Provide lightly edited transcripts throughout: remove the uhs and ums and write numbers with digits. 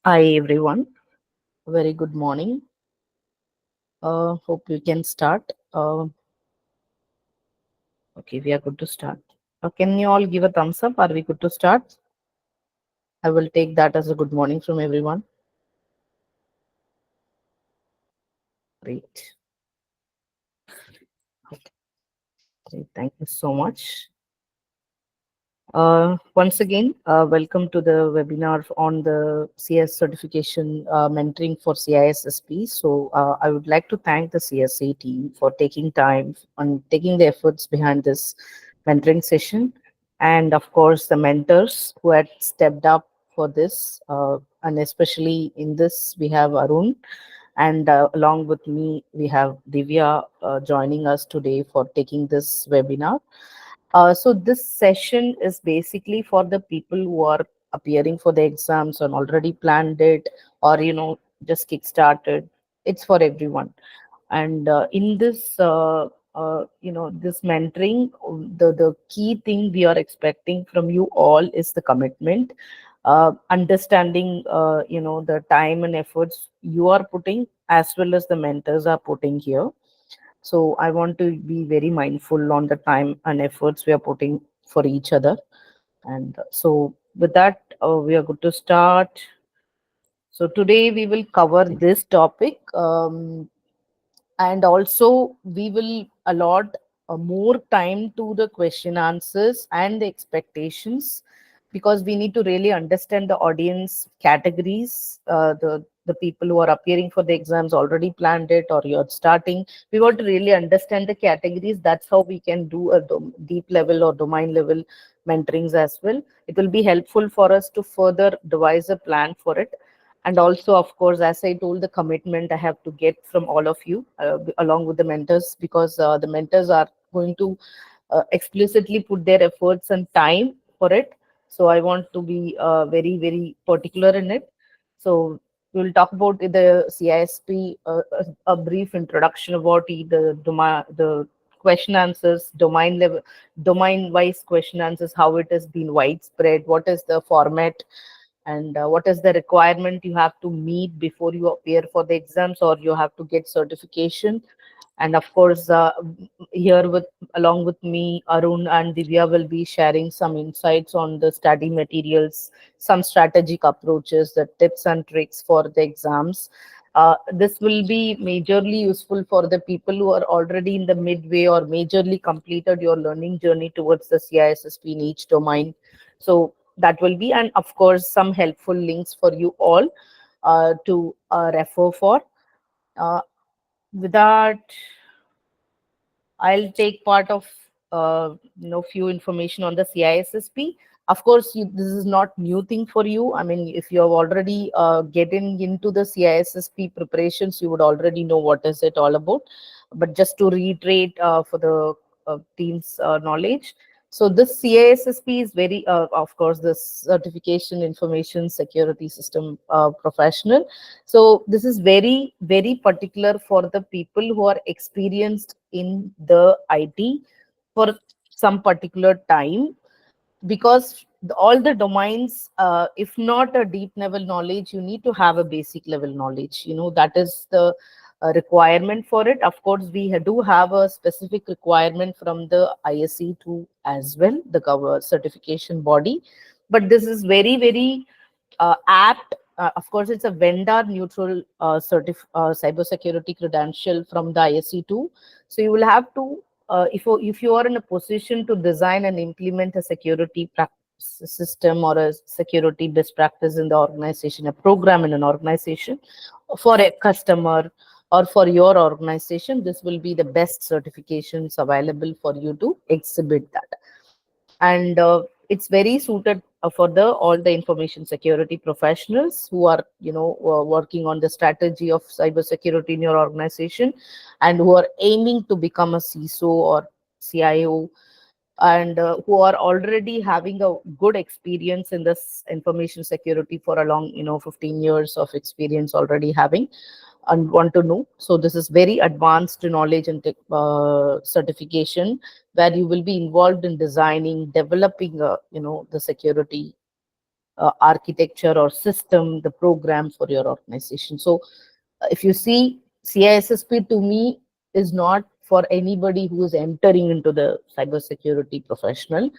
Hi everyone, very good morning. Hope we can start. Okay, we are good to start. Can you all give a thumbs up? Are we good to start? I will take that as a good morning from everyone. Great. Okay, great. Thank you so much. Once again, welcome to the webinar on the CS certification mentoring for CISSP. So I would like to thank the CSA team for taking time and taking the efforts behind this mentoring session. And of course, the mentors who had stepped up for this. And especially in this, we have Arun. And along with me, we have Divya joining us today for taking this webinar. So this session is basically for the people who are appearing for the exams and already planned it, or just kick started. It's for everyone. And in this this mentoring, the key thing we are expecting from you all is the commitment, understanding the time and efforts you are putting as well as the mentors are putting here. So I want to be very mindful on the time and efforts we are putting for each other. And so with that, we are good to start. So today we will cover this topic. And also we will allot more time to the question answers and the expectations, because we need to really understand the audience categories, the people who are appearing for the exams already planned it or you're starting. We want to really understand the categories. That's how we can do a deep level or domain level mentorings as well. It will be helpful for us to further devise a plan for it. And also, of course, as I told, the commitment I have to get from all of you, along with the mentors, because the mentors are going to explicitly put their efforts and time for it. So I want to be very, very particular in it. So we'll talk about the CISP, a brief introduction about the question answers, domain level, domain wise question answers, how it has been widespread, what is the format, and what is the requirement you have to meet before you appear for the exams or you have to get certification. And of course, here with along with me, Arun and Divya will be sharing some insights on the study materials, some strategic approaches, the tips and tricks for the exams. This will be majorly useful for the people who are already in the midway or majorly completed your learning journey towards the CISSP in each domain. So that will be, and of course, some helpful links for you all to refer for. Uh, with that, I'll take part of few information on the CISSP. Of course, this is not new thing for you. I mean, if you have already getting into the CISSP preparations, you would already know what is it all about. But just to reiterate for the team's knowledge, so this CISSP is very, of course, the Certification Information Security System professional. So this is very, very particular for the people who are experienced in the IT for some particular time, because all the domains, if not a deep level knowledge, you need to have a basic level knowledge. That is the requirement for it. Of course, we do have a specific requirement from the ISE 2 as well, the certification body. But this is very, very apt. Of course, it's a vendor neutral cybersecurity credential from the ISE2. So you will have to, if you are in a position to design and implement a security system or a security best practice in the organization, a program in an organization for a customer or for your organization, this will be the best certifications available for you to exhibit that. And it's very suited for the all the information security professionals who are working on the strategy of cybersecurity in your organization, and who are aiming to become a CISO or CIO, and who are already having a good experience in this information security for a long 15 years of experience already having and want to know. So this is very advanced knowledge and certification, where you will be involved in designing, developing the security architecture or system, the program for your organization. So if you see, CISSP to me is not for anybody who is entering into the cybersecurity professional.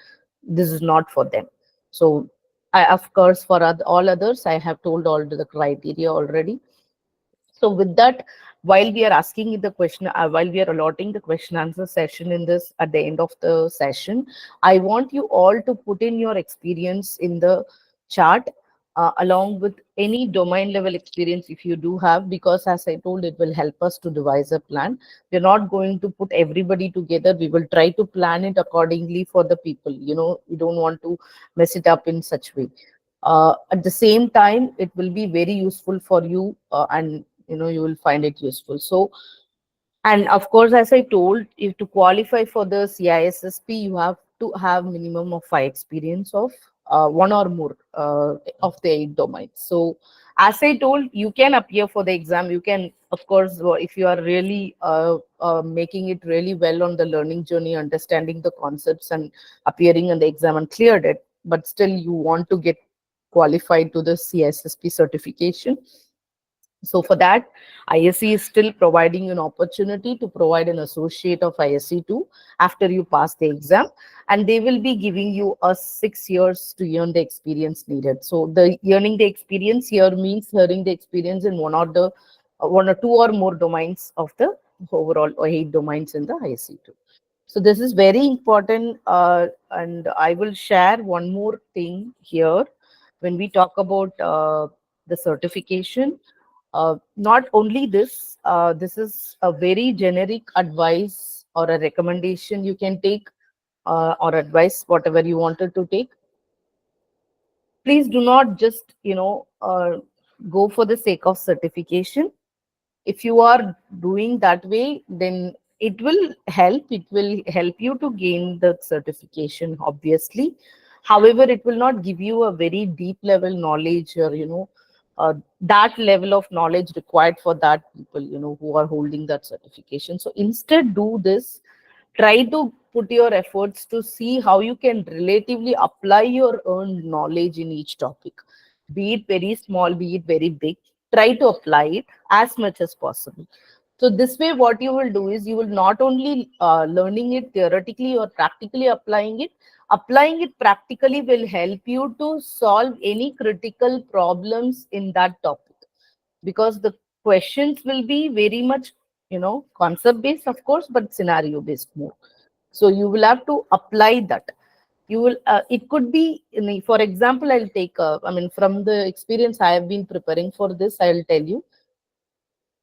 This is not for them. So of course, for all others, I have told all the criteria already. So with that, while we are asking the question, while we are allotting the question answer session in this at the end of the session, I want you all to put in your experience in the chart, along with any domain level experience if you do have, because as I told, it will help us to devise a plan. We're not going to put everybody together. We will try to plan it accordingly for the people. We don't want to mess it up in such way. At the same time, it will be very useful for you, and you will find it useful. So, and of course, as I told, if to qualify for the CISSP, you have to have minimum of 5 experience of one or more of the 8 domains. So as I told, you can appear for the exam. You can, of course, if you are really making it really well on the learning journey, understanding the concepts and appearing in the exam and cleared it, but still you want to get qualified to the CISSP certification. So for that, ISC is still providing you an opportunity to provide an associate of ISC2 after you pass the exam, and they will be giving you a 6 years to earn the experience needed. So the earning the experience here means earning the experience in one or two or more domains of the overall or 8 domains in the ISC2. So this is very important, and I will share one more thing here when we talk about the certification. Not only this, this is a very generic advice or a recommendation you can take, or advice, whatever you wanted to take. Please do not just, go for the sake of certification. If you are doing that way, then it will help you to gain the certification, obviously. However, it will not give you a very deep level knowledge, or that level of knowledge required for that people who are holding that certification. So instead, do this. Try to put your efforts to see how you can relatively apply your earned knowledge in each topic, be it very small, be it very big. Try to apply it as much as possible. So this way, what you will do is you will not only learning it theoretically or practically applying it. Applying it practically will help you to solve any critical problems in that topic, because the questions will be very much concept based, of course, but scenario based more. So you will have to apply that. You will it could be for example, I'll take from the experience I have been preparing for this, I'll tell you,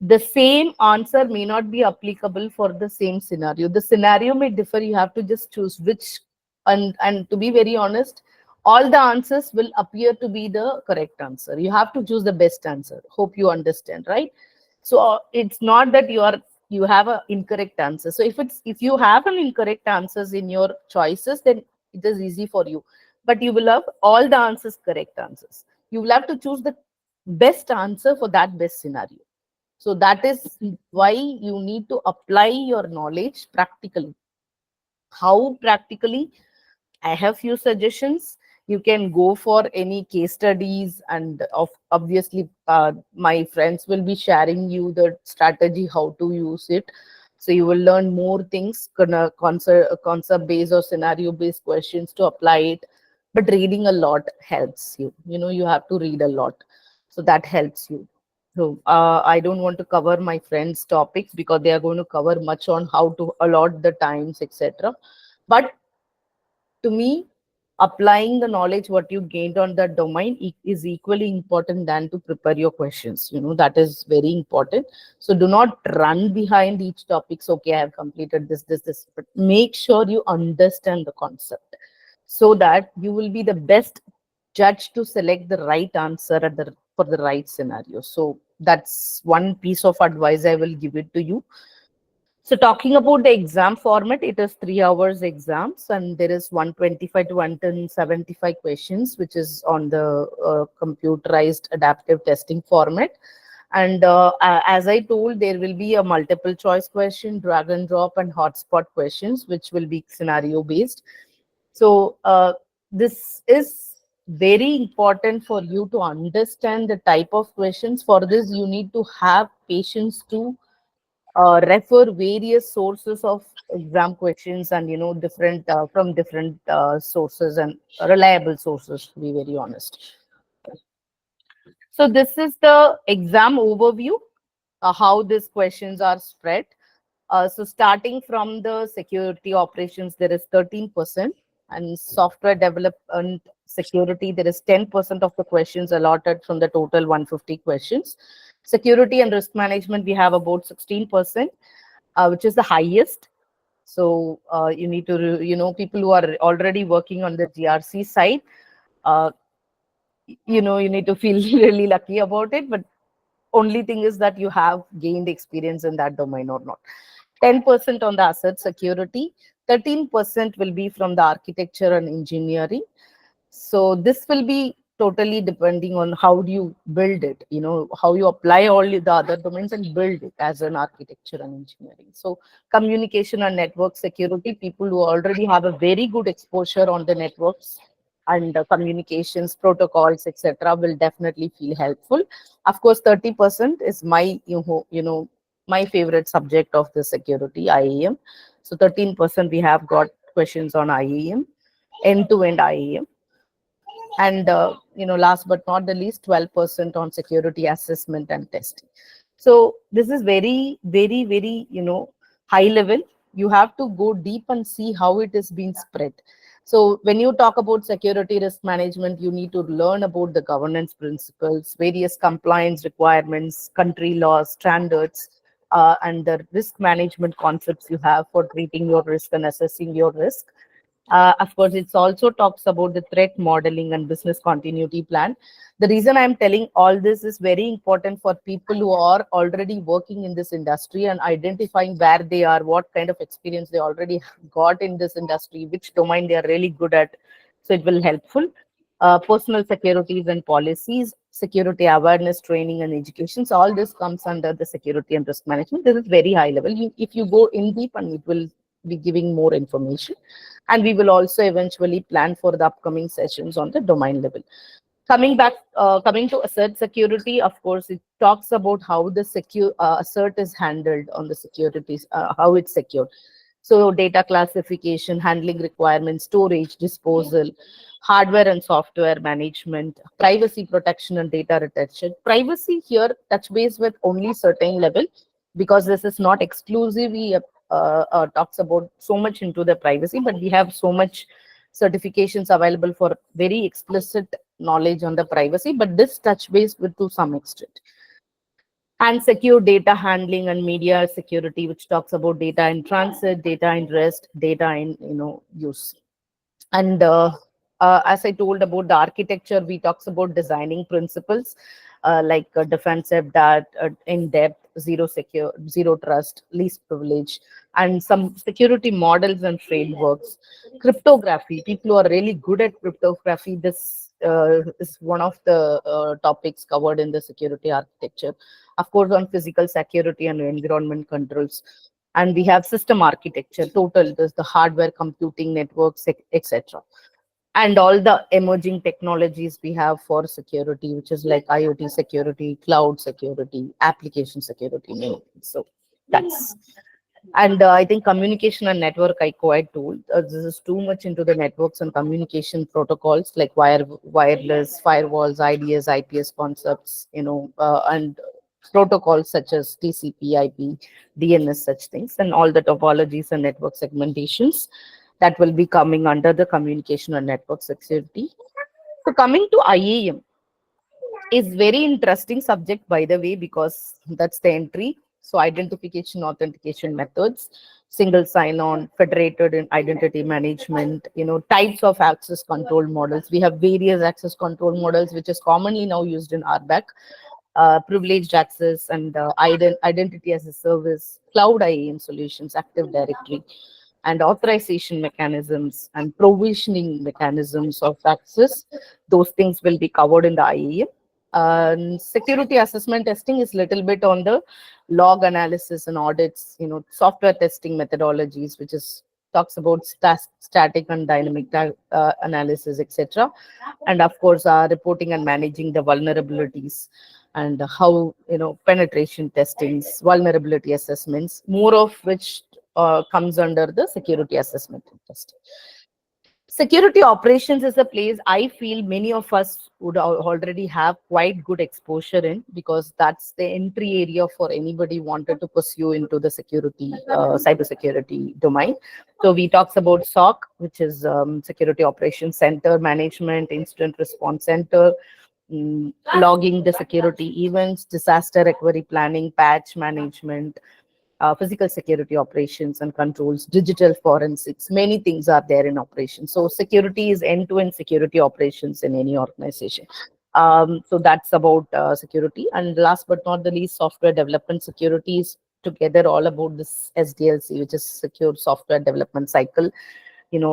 the same answer may not be applicable for the same scenario. The scenario may differ. You have to just choose which, and to be very honest, all the answers will appear to be the correct answer. You have to choose the best answer. Hope you understand, right? So it's not that you have an incorrect answer. So if you have an incorrect answers in your choices, then it is easy for you. But you will have all the answers correct answers. You will have to choose the best answer for that best scenario. So that is why you need to apply your knowledge practically. How practically? I have few suggestions. You can go for any case studies, and obviously, my friends will be sharing you the strategy how to use it. So you will learn more things, concept based or scenario based questions to apply it. But reading a lot helps you. You have to read a lot, so that helps you. So I don't want to cover my friends' topics because they are going to cover much on how to allot the times, etc. But to me, applying the knowledge what you gained on that domain is equally important than to prepare your questions. That is very important. So do not run behind each topic. So, okay, I have completed this, but make sure you understand the concept, so that you will be the best judge to select the right answer for the right scenario. So that's one piece of advice I will give it to you. So talking about the exam format, it is 3 hours exams, and there is 125 to 175 questions, which is on the computerized adaptive testing format. And as I told, there will be a multiple choice question, drag and drop, and hotspot questions, which will be scenario based. So this is very important for you to understand the type of questions. For this, you need to have patience to refer various sources of exam questions, and different from different sources and reliable sources, to be very honest. So this is the exam overview, how these questions are spread. So starting from the security operations, there is 13%, and software development security, there is 10% of the questions allotted from the total 150 questions. Security and risk management, we have about 16%, which is the highest. So you need to, people who are already working on the GRC side, uh, you need to feel really lucky about it. But only thing is that you have gained experience in that domain or not. 10% on the asset security, 13% will be from the architecture and engineering. So this will be totally depending on how do you build it, how you apply all the other domains and build it as an architecture and engineering. So communication and network security, people who already have a very good exposure on the networks and communications protocols, etc., will definitely feel helpful. Of course, 30% is my, my favorite subject of the security, IAM. So 13% we have got questions on IAM, end-to-end IAM. And last but not the least, 12% on security assessment and testing. So this is very, very, very, high level. You have to go deep and see how it is being spread. So when you talk about security risk management, you need to learn about the governance principles, various compliance requirements, country laws, standards, and the risk management concepts you have for treating your risk and assessing your risk. Of course, it also talks about the threat modeling and business continuity plan. The reason I'm telling all this is very important for people who are already working in this industry and identifying where they are, what kind of experience they already got in this industry, which domain they are really good at. So it will helpful. Personal securities and policies, security awareness training and education. So all this comes under the security and risk management. This is very high level. If you go in deep, and it will be giving more information. And we will also eventually plan for the upcoming sessions on the domain level. Coming to assert security, of course, it talks about how the assert is handled on the securities, how it's secured. So data classification, handling requirements, storage, disposal, hardware and software management, privacy protection and data retention. Privacy here touch base with only certain level, because this is not exclusively talks about so much into the privacy, but we have so much certifications available for very explicit knowledge on the privacy, but this touch base with to some extent. And secure data handling and media security, which talks about data in transit, data in rest, data in use. And as I told about the architecture, we talks about designing principles, like defensive, that in depth, zero trust, least privilege, and some security models and frameworks. Cryptography, people who are really good at cryptography, this is one of the topics covered in the security architecture. Of course, on physical security and environment controls. And we have system architecture, total, there's the hardware, computing, networks, etc. And all the emerging technologies we have for security, which is like IoT security, cloud security, application security. So that's, and I think communication and network I quite told. This is too much into the networks and communication protocols like wireless, firewalls, IDS, IPS concepts, and protocols such as TCP, IP, DNS, such things, and all the topologies and network segmentations that will be coming under the communication and network security. So coming to IAM, is very interesting subject, by the way, because that's the entry. So identification, authentication methods, single sign-on, federated identity management, types of access control models. We have various access control models, which is commonly now used in RBAC. Privileged access and identity as a service, cloud IAM solutions, Active Directory, and authorization mechanisms and provisioning mechanisms of access. Those things will be covered in the IAM. Security assessment testing is little bit on the log analysis and audits, software testing methodologies, which is talks about static and dynamic analysis, etc. And of course, reporting and managing the vulnerabilities, and how, penetration testings, vulnerability assessments, more of which comes under the security assessment and testing. Security operations is a place I feel many of us would already have quite good exposure in, because that's the entry area for anybody wanted to pursue into the security, cybersecurity domain. So we talks about SOC, which is Security Operations Center Management, Incident Response Center, logging the security events, disaster recovery planning, patch management, physical security operations and controls, digital forensics. Many things are there in operations. So security is end-to-end security operations in any organization. So that's about security. And last but not the least, software development security is together all about this SDLC, which is secure software development cycle.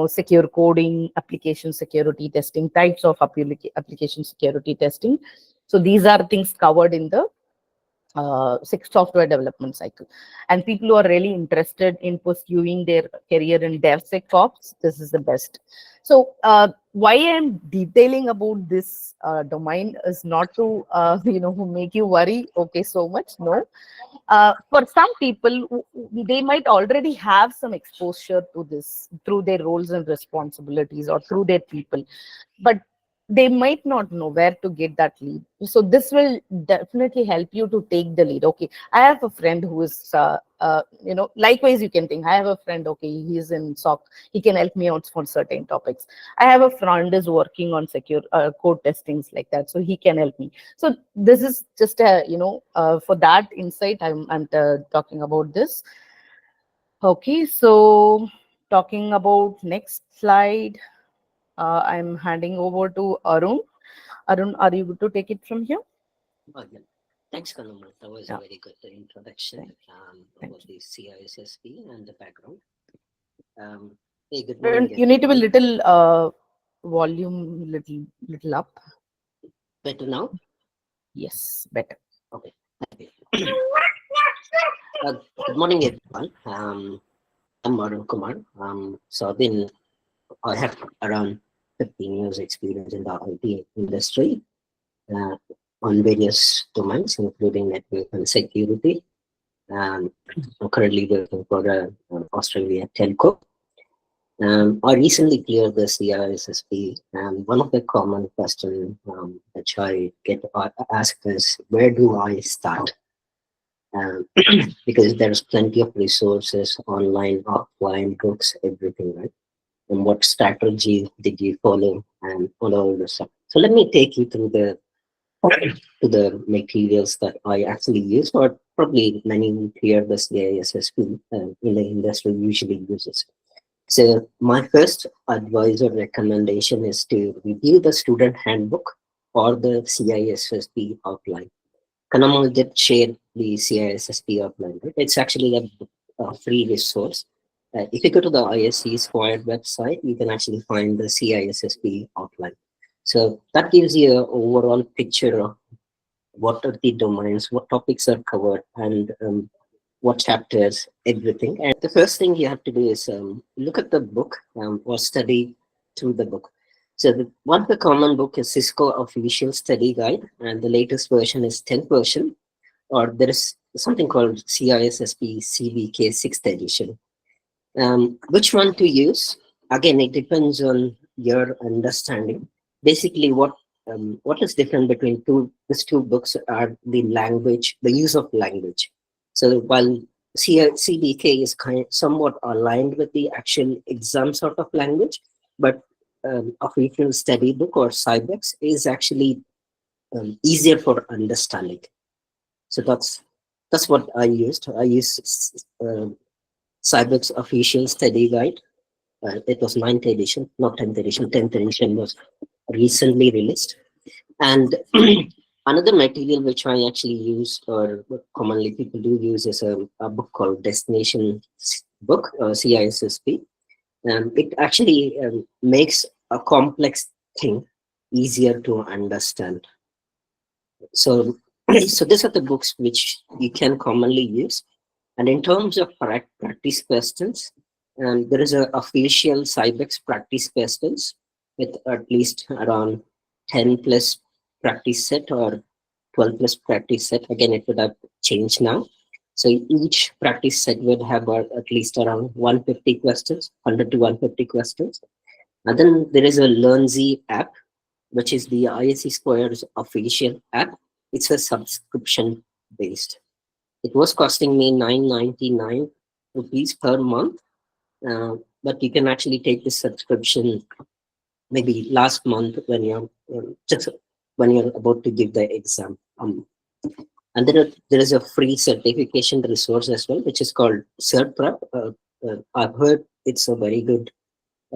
Secure coding, application security testing, types of application security testing. So these are things covered in the software development cycle. And people who are really interested in pursuing their career in DevSecOps, this is the best. So why I'm detailing about this domain is not to make you worry, okay, so much. No. For some people, they might already have some exposure to this through their roles and responsibilities or through their people, but they might not know where to get that lead. So this will definitely help you to take the lead. Okay, I have a friend who is, likewise you can think, I have a friend, okay, he's in SOC, he can help me out for certain topics. I have a friend is working on secure code testings like that, so he can help me. So this is just a, for that insight, I'm talking about this. Okay, so talking about next slide. I'm handing over to Arun. Arun, are you good to take it from here? Oh, yeah. Thanks, Kanamar. That was a very good introduction about the CISSP and the background. Hey, good morning, You need to be everyone. little volume, little up. Better now? Yes, better. Okay. Good morning, everyone. I'm Arun Kumar. I have around 15 years experience in the IT industry uh, on various domains, including network and security. I'm currently working for an Australia telco. I recently cleared the CISSP, and one of the common questions which I get asked is, where do I start? Um, because there's plenty of resources online, offline, books, everything, right? And what strategy did you follow, and all of this stuff. So let me take you through the materials that I actually use, or probably many who clear the CISSP in the industry usually uses. So my first advice or recommendation is to review the student handbook or the CISSP outline. Kanamal did share the CISSP outline, right? It's actually a free resource. If you go to the ISC Squared website, you can actually find the CISSP outline. So that gives you an overall picture of what are the domains, what topics are covered, and what chapters, everything. And the first thing you have to do is look at the book or study through the book. So one of the common book is Cisco Official Study Guide, and the latest version is 10th version, or there is something called CISSP CBK 6th edition. Which one to use? Again, it depends on your understanding. Basically, what is different between these two books are the language, the use of language. So while CBK is somewhat aligned with the actual exam sort of language, but official study book or Cybex is actually easier for understanding. So that's what I used. I used Cybex official study guide. It was 9th edition, not 10th edition. 10th edition was recently released. And another material which I actually use, or what commonly people do use, is a book called Destination Book, CISSP. It actually makes a complex thing easier to understand. So, so these are the books which you can commonly use. And in terms of practice questions, And there is a official Cybex practice questions with at least around 10 plus practice set or 12 plus practice set. Again, it would have changed now. So each practice set would have at least around 150 questions, 100 to 150 questions. And then there is a LearnZ app, which is the ISC Square's official app. It's a subscription based. It was costing me 999 rupees per month, but you can actually take this subscription maybe last month when you're just when you're about to give the exam. And there is a free certification resource as well, which is called CertPrep. I've heard it's a very good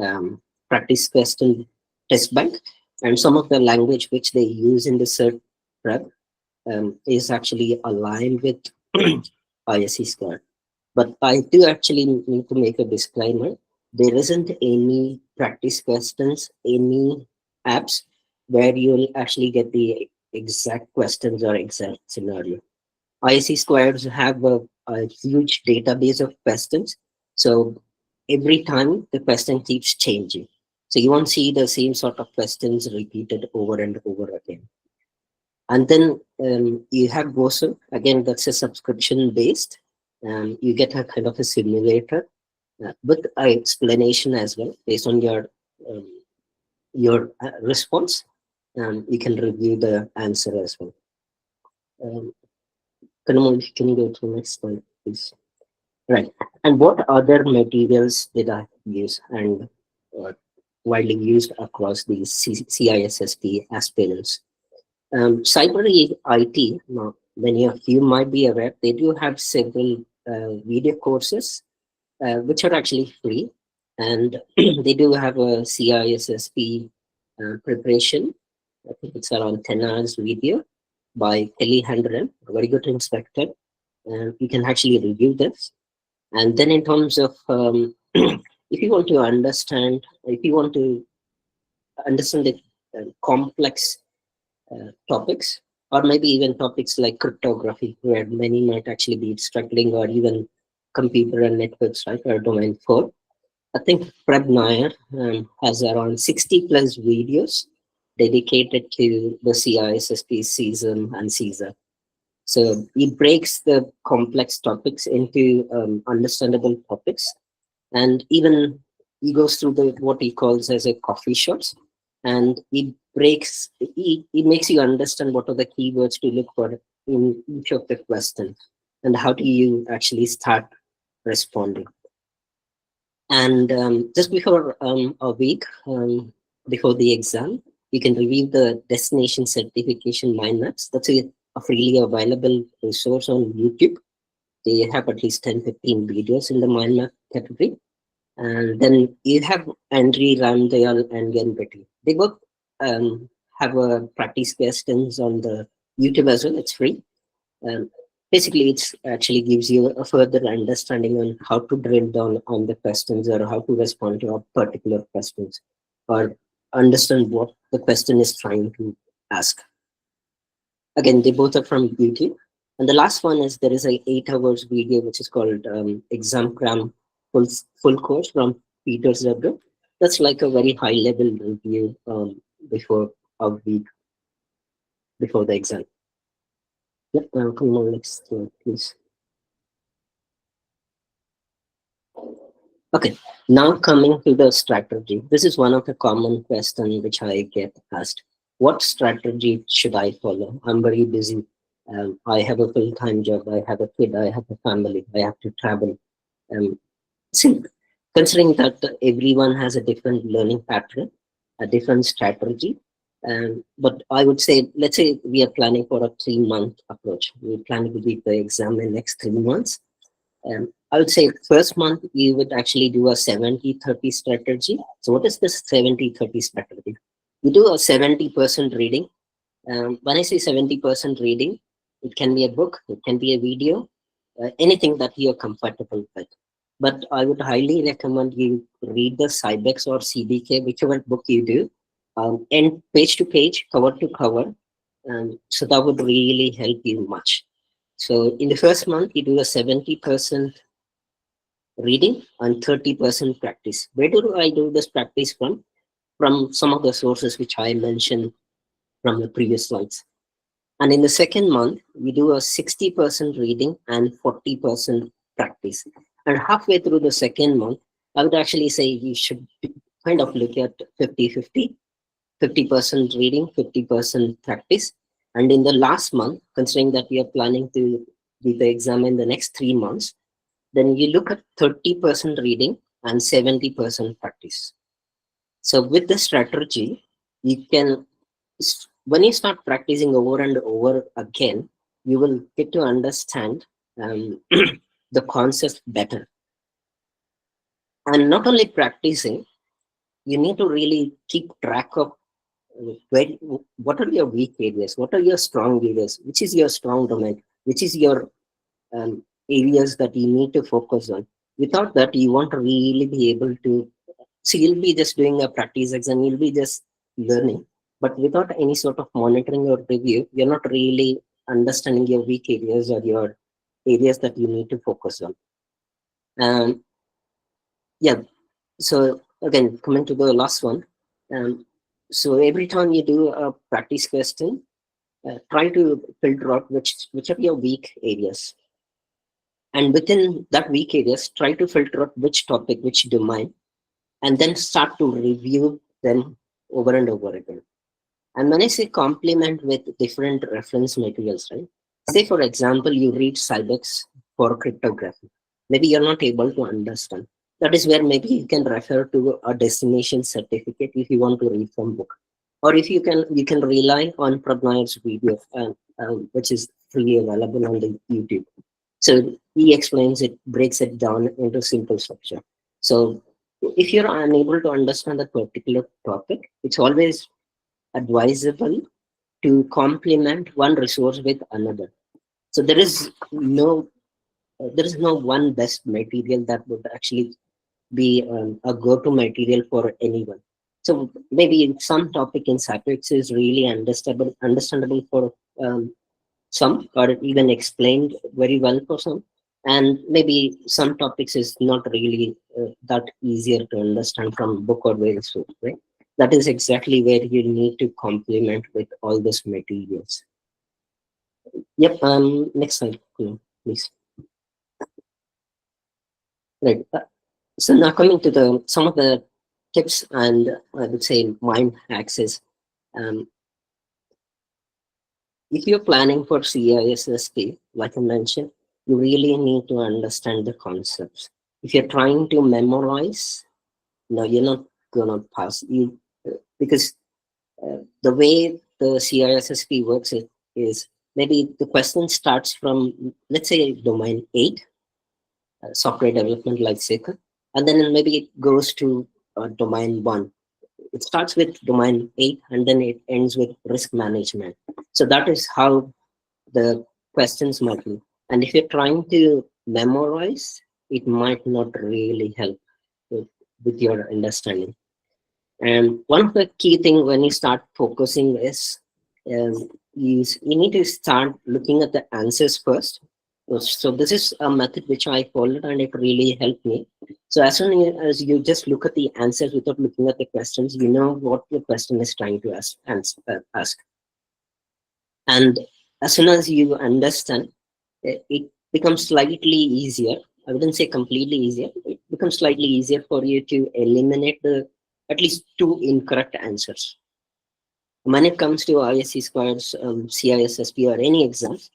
um, practice question test bank, and some of the language which they use in the CertPrep is actually aligned with ISC square. But I do actually need to make a disclaimer. There isn't any practice questions, any apps where you'll actually get the exact questions or exact scenario. ISC squares have a huge database of questions. So every time the question keeps changing. So you won't see the same sort of questions repeated over and over again. And then you have GoSim. Again, that's a subscription based. You get a kind of a simulator with an explanation as well based on um, your response. You can review the answer as well. Um, Kanamol, can you go to the next slide, please? Right. And what other materials did I use and uh, widely used across the CISSP aspirants? Cyber IT, now, many of you might be aware, they do have several video courses which are actually free, and they do have a CISSP preparation. I think it's around 10 hours video by Kelly Hendren, a very good instructor, and you can actually review this. And then in terms of if you want to understand, if you want to understand the complex topics, or maybe even topics like cryptography, where many might actually be struggling, or even computer and networks, right, or domain 4. I think Prab Nair has around 60 plus videos dedicated to the CISSP season and CISA. So he breaks the complex topics into understandable topics, and even he goes through the what he calls as a coffee shops, and he makes you understand what are the keywords to look for in each of the questions, and how do you actually start responding. And just before a week before the exam, you can review the destination certification mind maps. That's a freely available resource on YouTube. They have at least 10-15 videos in the mind map category. And then you have Andre Ramdayal and Gen Betty. They both have a practice questions on the YouTube as well. It's free. Um, Basically, it actually gives you a further understanding on how to drill down on the questions, or how to respond to a particular questions, or understand what the question is trying to ask. Again, they both are from YouTube. And the last one is there is a 8 hours video which is called Exam Cram full course from Peter Zebra. That's like a very high level review before a week before the exam. Yep, come on, next slide, please. Okay, now coming to the strategy. This is one of the common questions which I get asked. What strategy should I follow? I'm very busy. I have a full-time job. I have a kid. I have a family. I have to travel. Um, see, considering that everyone has a different learning pattern, a different strategy, but I would say, let's say we are planning for a 3-month approach. We plan to beat the exam in next 3 months. I would say first month you would actually do a 70-30 strategy. So what is this 70-30 strategy? You do a 70% reading. When I say 70% reading, it can be a book, it can be a video, anything that you're comfortable with. But I would highly recommend you read the Cybex or CBK, whichever book you do, and page to page, cover to cover. So that would really help you much. So in the first month, you do a 70% reading and 30% practice. Where do I do this practice from? From some of the sources which I mentioned from the previous slides. And in the second month, we do a 60% reading and 40% practice. And halfway through the second month, I would actually say you should kind of look at 50-50, 50% reading, 50% practice. And in the last month, considering that we are planning to do the exam in the next 3 months, then you look at 30% reading and 70% practice. So with the strategy, you can, when you start practicing over and over again, you will get to understand the concept better. And not only practicing, you need to really keep track of where, what are your weak areas, what are your strong areas, which is your strong domain, which is your areas that you need to focus on. Without that, you won't really be able to. So you'll be just doing a practice exam, you'll be just learning. But without any sort of monitoring or review, you're not really understanding your weak areas or your areas that you need to focus on. Um, yeah. So again, coming to the last one. Um, so every time you do a practice question, try to filter out which are your weak areas. And within that weak areas, try to filter out which topic, which domain, and then start to review them over and over again. And when I say complement with different reference materials, right? Say, for example, you read Cybex for cryptography. Maybe you're not able to understand. That is where maybe you can refer to a destination certificate if you want to read from book. Or if you can rely on Prabnay's video, which is freely available on the YouTube. So he explains it, breaks it down into simple structure. So if you're unable to understand a particular topic, it's always advisable to complement one resource with another. So there is no one best material that would actually be a go-to material for anyone. So maybe some topic in Cybex is really understandable for some, or even explained very well for some, and maybe some topics is not really that easier to understand from book or very source, right? That is exactly where you need to complement with all those materials. Yep. Next slide, please. Right. So now coming to the some of the tips and I would say mind hacks is, um, if you're planning for CISSP, like I mentioned, you really need to understand the concepts. If you're trying to memorize, no, you're not gonna pass. Because the way the CISSP works is maybe the question starts from, let's say, domain 8, software development life cycle, and then maybe it goes to domain 1. It starts with domain 8 and then it ends with risk management. So that is how the questions might be. And if you're trying to memorize, it might not really help with your understanding. And one of the key things when you start focusing is you need to start looking at the answers first. So this is a method which I followed and it really helped me. So as soon as you just look at the answers without looking at the questions, you know what the question is trying to ask. And as soon as you understand, it becomes slightly easier. I wouldn't say completely easier. It becomes slightly easier for you to eliminate the at least two incorrect answers. When it comes to ISC squares, CISSP, or any exams,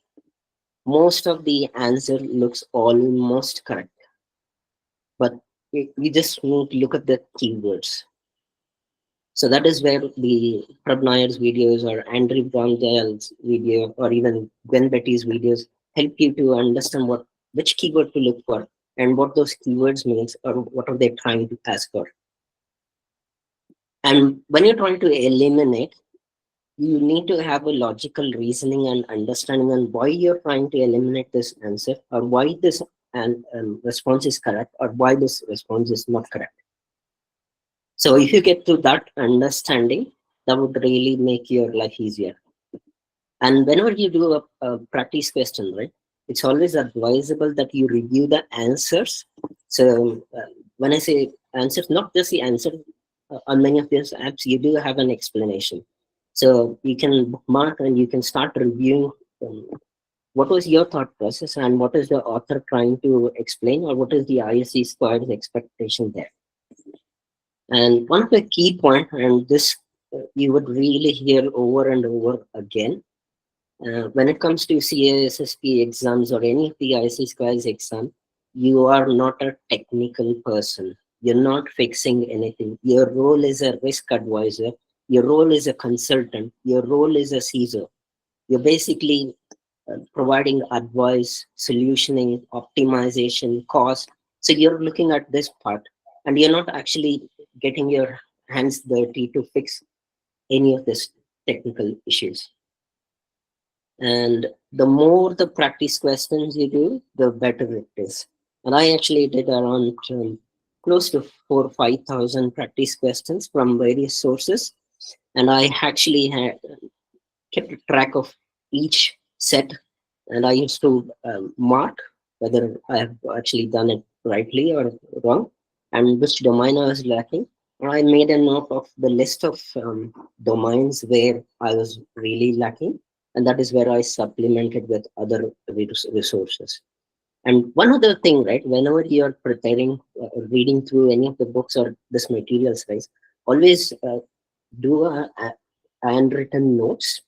most of the answer looks almost correct, but you just need to look at the keywords. So that is where the Prabnayar's videos or Andrew Bromdale's video or even Gwen Betty's videos help you to understand which keyword to look for and what those keywords means or what are they trying to ask for. And when you're trying to eliminate, you need to have a logical reasoning and understanding on why you're trying to eliminate this answer or why this response is correct or why this response is not correct. So if you get to that understanding, that would really make your life easier. And whenever you do a practice question, right, it's always advisable that you review the answers So when I say answers, not just the answer, on many of these apps, you do have an explanation. So you can bookmark and you can start reviewing um, what was your thought process and what is the author trying to explain, or what is the ISC squared expectation there. And one of the key point, and this you would really hear over and over again, when it comes to CISSP exams or any of the IC Squares exam, you are not a technical person. You're not fixing anything. Your role is a risk advisor. Your role is a consultant. Your role is a CISO. You're basically providing advice, solutioning, optimization, cost. So you're looking at this part, and you're not actually getting your hands dirty to fix any of these technical issues. And the more the practice questions you do, the better it is. And I actually did around close to 4 or 5 thousand practice questions from various sources, and I actually had kept track of each set, and I used to mark whether I have actually done it rightly or wrong, and which domain I was lacking. I made a note of the list of domains where I was really lacking, and that is where I supplemented with other resources. And one other thing, right? Whenever you are preparing, reading through any of the books or this materials, guys, always do a handwritten notes,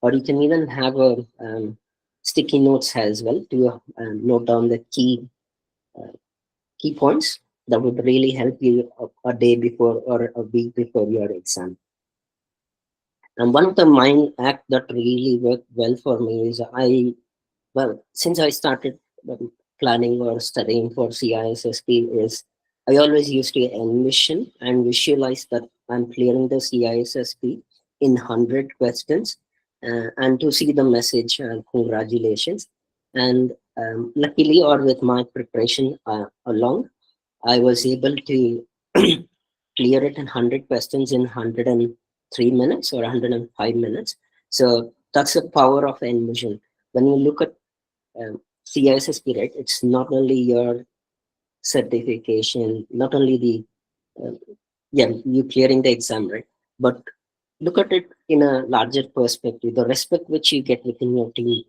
or you can even have a sticky notes as well to note down the uh, key points that would really help you a day before or a week before your exam. And one of the mind act that really worked well for me is since I started planning or studying for CISSP, is I always used to envision and visualize that I'm clearing the CISSP in 100 questions, and to see the message, congratulations. And luckily, or with my preparation along, I was able to clear it in 100 questions in 103 minutes or 105 minutes. So that's the power of envision. When you look at CISSP, right, it's not only your certification, not only the, uh, yeah, you clearing the exam, right? But look at it in a larger perspective, the respect which you get within your team,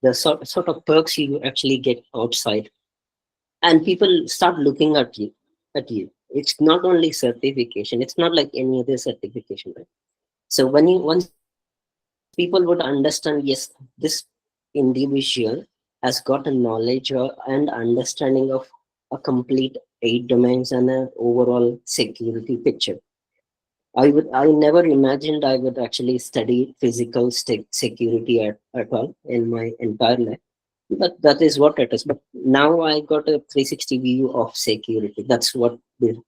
the sort of perks you actually get outside, and people start looking at you. It's not only certification, it's not like any other certification, right? So once people would understand, yes, this individual has got a knowledge and understanding of a complete 8 domains and an overall security picture. I never imagined I would actually study physical security at all in my entire life. But that is what it is. But now I got a 360 view of security. That's what the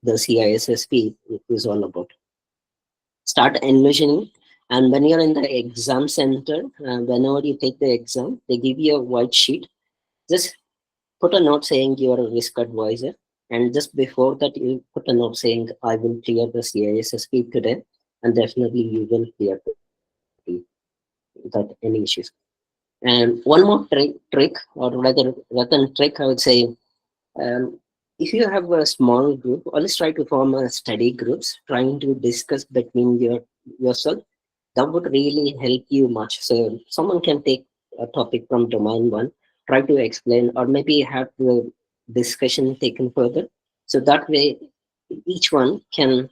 CISSP is all about. Start envisioning, and when you're in the exam center, whenever you take the exam, they give you a white sheet. Just put a note saying you're a risk advisor, and just before that you put a note saying I will clear the CISSP today, and definitely you will clear without any issues. And one more trick, or rather than trick, I would say, um, if you have a small group, always try to form a study groups, trying to discuss between yourself. That would really help you much. So someone can take a topic from domain one, try to explain, or maybe have the discussion taken further. So that way, each one can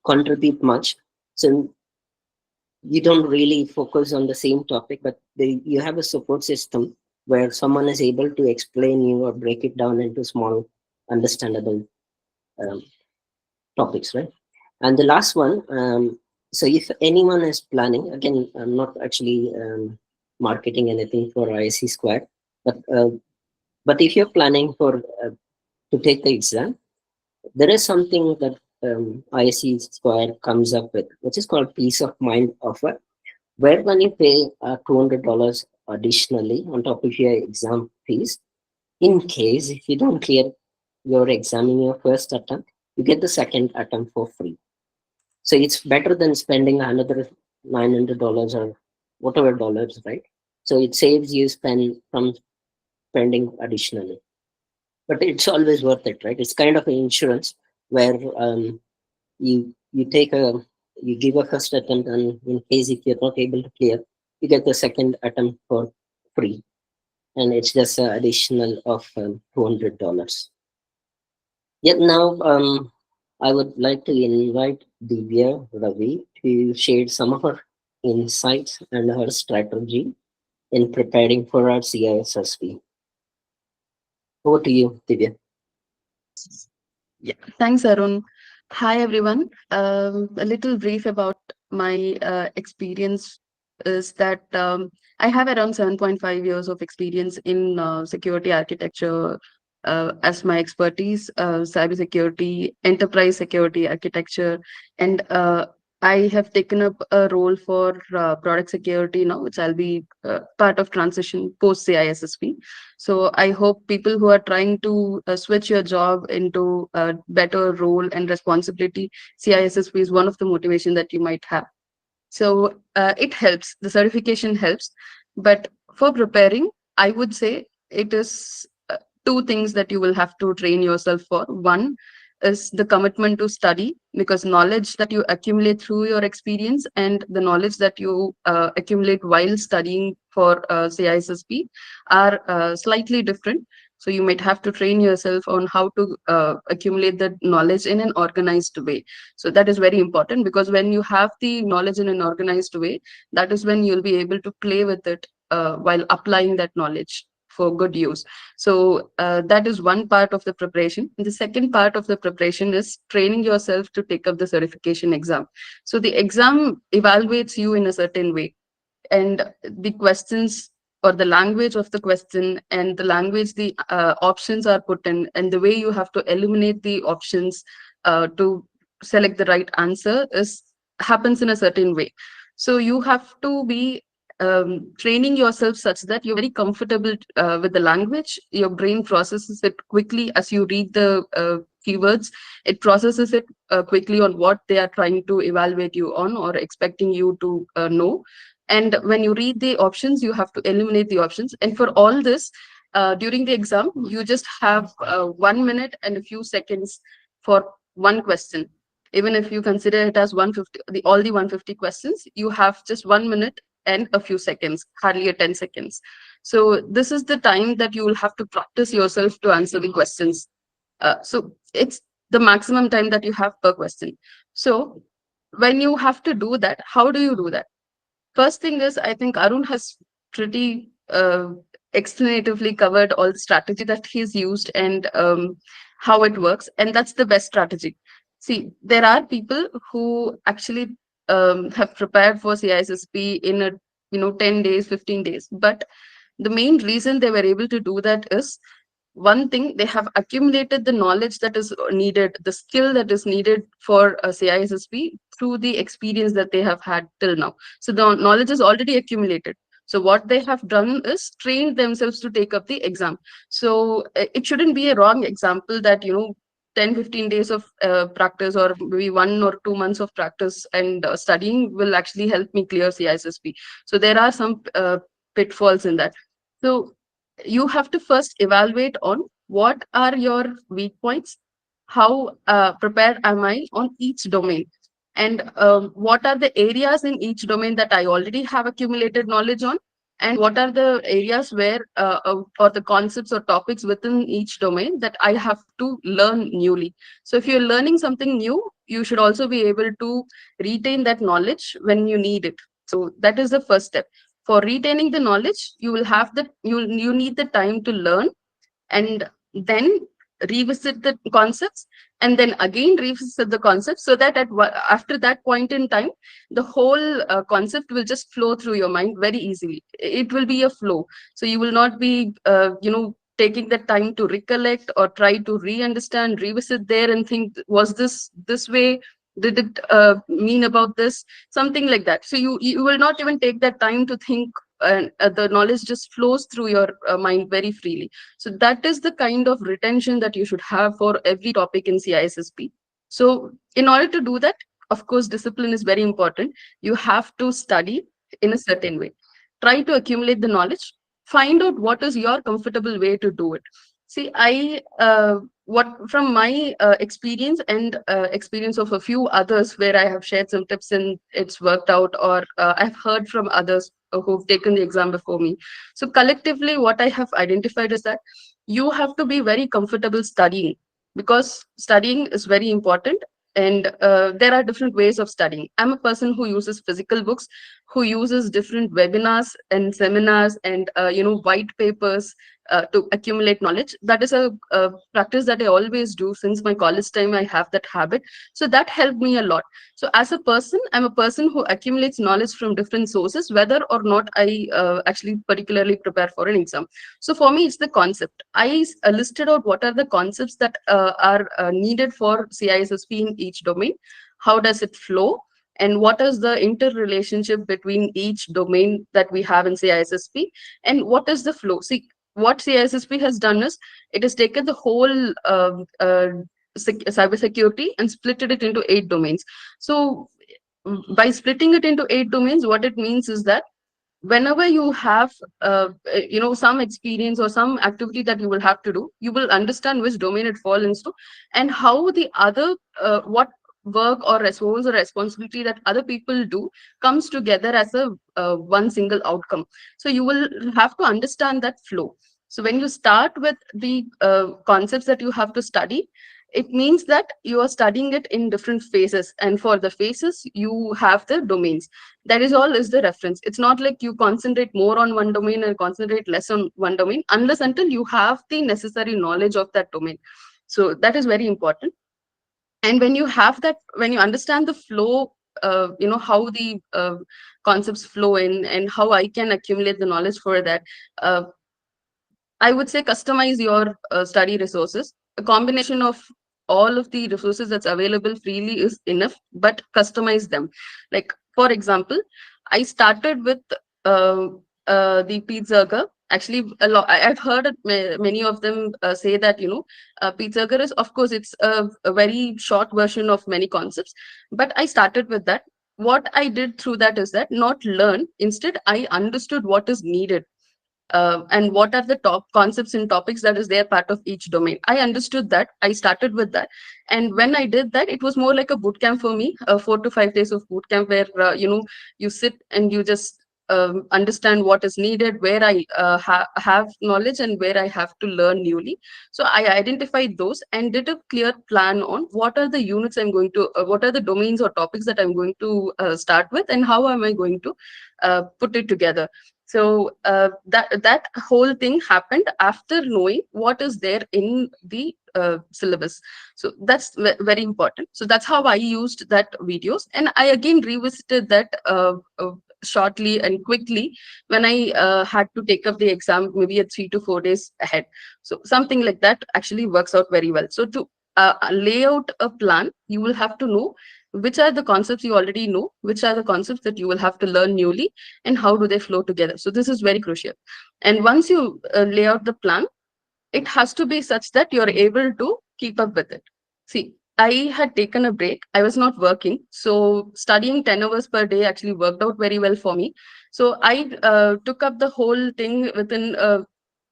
contribute much. So you don't really focus on the same topic, but you have a support system where someone is able to explain you or break it down into small, understandable um, topics, right? And the last one, so if anyone is planning, again, I'm not actually marketing anything for ISC Square, but if you're planning for to take the exam, there is something that ISC Square comes up with, which is called peace of mind offer, where when you pay $200 additionally on top of your exam fees, in case if you don't clear your exam in your first attempt, you get the second attempt for free. So it's better than spending another $900 or whatever dollars, right? So it saves you spend from spending additionally. but it's always worth it, right? It's kind of an insurance where you take a you give a first attempt, and in case if you're not able to clear, you get the second attempt for free, and it's just an additional of $200. Yet now, I would like to invite Divya Ravi to share some of her insights and her strategy in preparing for our CISSP. Over to you, Divya. Yeah, thanks, Arun. Hi, everyone. A little brief about my experience is that I have around 7.5 years of experience in security architecture as my expertise, cybersecurity, enterprise security architecture, and I have taken up a role for product security now, which I'll be part of transition post CISSP. So I hope people who are trying to switch your job into a better role and responsibility, CISSP is one of the motivation that you might have. So it helps. The certification helps, but for preparing, I would say it is two things that you will have to train yourself for. One is the commitment to study, because knowledge that you accumulate through your experience and the knowledge that you accumulate while studying for CISSP are slightly different. So you might have to train yourself on how to accumulate that knowledge in an organized way. So that is very important, because when you have the knowledge in an organized way, that is when you'll be able to play with it while applying that knowledge for good use. So that is one part of the preparation. And the second part of the preparation is training yourself to take up the certification exam. So the exam evaluates you in a certain way, and the questions or the language of the question and the language the options are put in, and the way you have to eliminate the options to select the right answer is happens in a certain way. So you have to be training yourself such that you're very comfortable with the language. Your brain processes it quickly as you read the keywords. It processes it quickly on what they are trying to evaluate you on or expecting you to know. And when you read the options, you have to eliminate the options. And for all this, during the exam, you just have 1 minute and a few seconds for one question. Even if you consider it as 150, all the 150 questions, you have just 1 minute and a few seconds, hardly a 10 seconds. So this is the time that you will have to practice yourself to answer the questions. So it's the maximum time that you have per question. So when you have to do that, how do you do that? First thing is, I think Arun has pretty explanatively covered all the strategy that he's used and how it works, and that's the best strategy. See, there are people who actually have prepared for CISSP in a 10 days, 15 days, but the main reason they were able to do that is one thing, they have accumulated the knowledge that is needed, the skill that is needed for a CISSP through the experience that they have had till now. So the knowledge is already accumulated. So what they have done is trained themselves to take up the exam. So it shouldn't be a wrong example that 10 15 days of practice, or maybe 1 or 2 months of practice and studying will actually help me clear CISSP. So there are some pitfalls in that. So you have to first evaluate on what are your weak points, how prepared am I on each domain, and what are the areas in each domain that I already have accumulated knowledge on, and what are the areas where or the concepts or topics within each domain that I have to learn newly. So if you're learning something new, you should also be able to retain that knowledge when you need it. So that is the first step. For retaining the knowledge, you will have the you need the time to learn, and then revisit the concepts, and then again revisit the concepts, so that after that point in time, the whole concept will just flow through your mind very easily. It will be a flow. So you will not be taking the time to recollect or try to re-understand, revisit there and think, was this way, did it mean about this, something like that. So you will not even take that time to think, and the knowledge just flows through your mind very freely. So that is the kind of retention that you should have for every topic in CISSP. So in order to do that, of course, discipline is very important. You have to study in a certain way. Try to accumulate the knowledge. Find out what is your comfortable way to do it. See, I what from my experience and experience of a few others where I have shared some tips and it's worked out, or I've heard from others who've taken the exam before me. So collectively, what I have identified is that you have to be very comfortable studying, because studying is very important. And there are different ways of studying. I'm a person who uses physical books, who uses different webinars and seminars and white papers to accumulate knowledge. That is a practice that I always do since my college time. I have that habit, so that helped me a lot. So as a person, I'm a person who accumulates knowledge from different sources, whether or not I actually particularly prepare for an exam. So for me, it's the concept. I listed out what are the concepts that are needed for CISSP in each domain. How does it flow? And what is the interrelationship between each domain that we have in CISSP? And what is the flow? See, what CISSP has done is it has taken the whole cybersecurity and split it into 8 domains. So by splitting it into 8 domains, what it means is that whenever you have some experience or some activity that you will have to do, you will understand which domain it falls into, and how the other what work or roles or responsibility that other people do comes together as a one single outcome. So you will have to understand that flow. So when you start with the concepts that you have to study, it means that you are studying it in different phases, and for the phases you have the domains. That is all is the reference. It's not like you concentrate more on one domain and concentrate less on one domain, unless until you have the necessary knowledge of that domain. So that is very important. And when you have that, when you understand the flow, how the concepts flow in and how I can accumulate the knowledge for that, uh, I would say customize your study resources. A combination of all of the resources that's available freely is enough, but customize them. Like, for example, I started with uh, the Pizzager. Actually, a lot. I've heard many of them say that Pizzager is, of course, it's a very short version of many concepts. But I started with that. What I did through that is that not learn. Instead, I understood what is needed, and what are the top concepts and topics that is there part of each domain. I understood that. I started with that. And when I did that, it was more like a boot camp for me, 4 to 5 days of boot camp where you sit and you just understand what is needed, where I have knowledge and where I have to learn newly. So I identified those and did a clear plan on what are the units I'm going to what are the domains or topics that I'm going to start with, and how am I going to put it together. So that whole thing happened after knowing what is there in the syllabus. So that's very important. So that's how I used that videos, and I again revisited that shortly and quickly when I had to take up the exam, maybe a 3 to 4 days ahead. So something like that actually works out very well. So to lay out a plan, you will have to know which are the concepts you already know, which are the concepts that you will have to learn newly, and how do they flow together. So this is very crucial. And once you lay out the plan, it has to be such that you're able to keep up with it. See, I had taken a break. I was not working. So studying 10 hours per day actually worked out very well for me. So I took up the whole thing within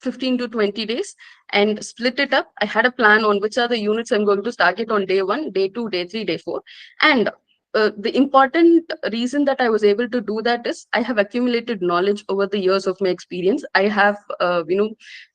15 to 20 days and split it up. I had a plan on which are the units I'm going to target on day 1, day 2, day 3, day 4. And the important reason that I was able to do that is I have accumulated knowledge over the years of my experience. I have,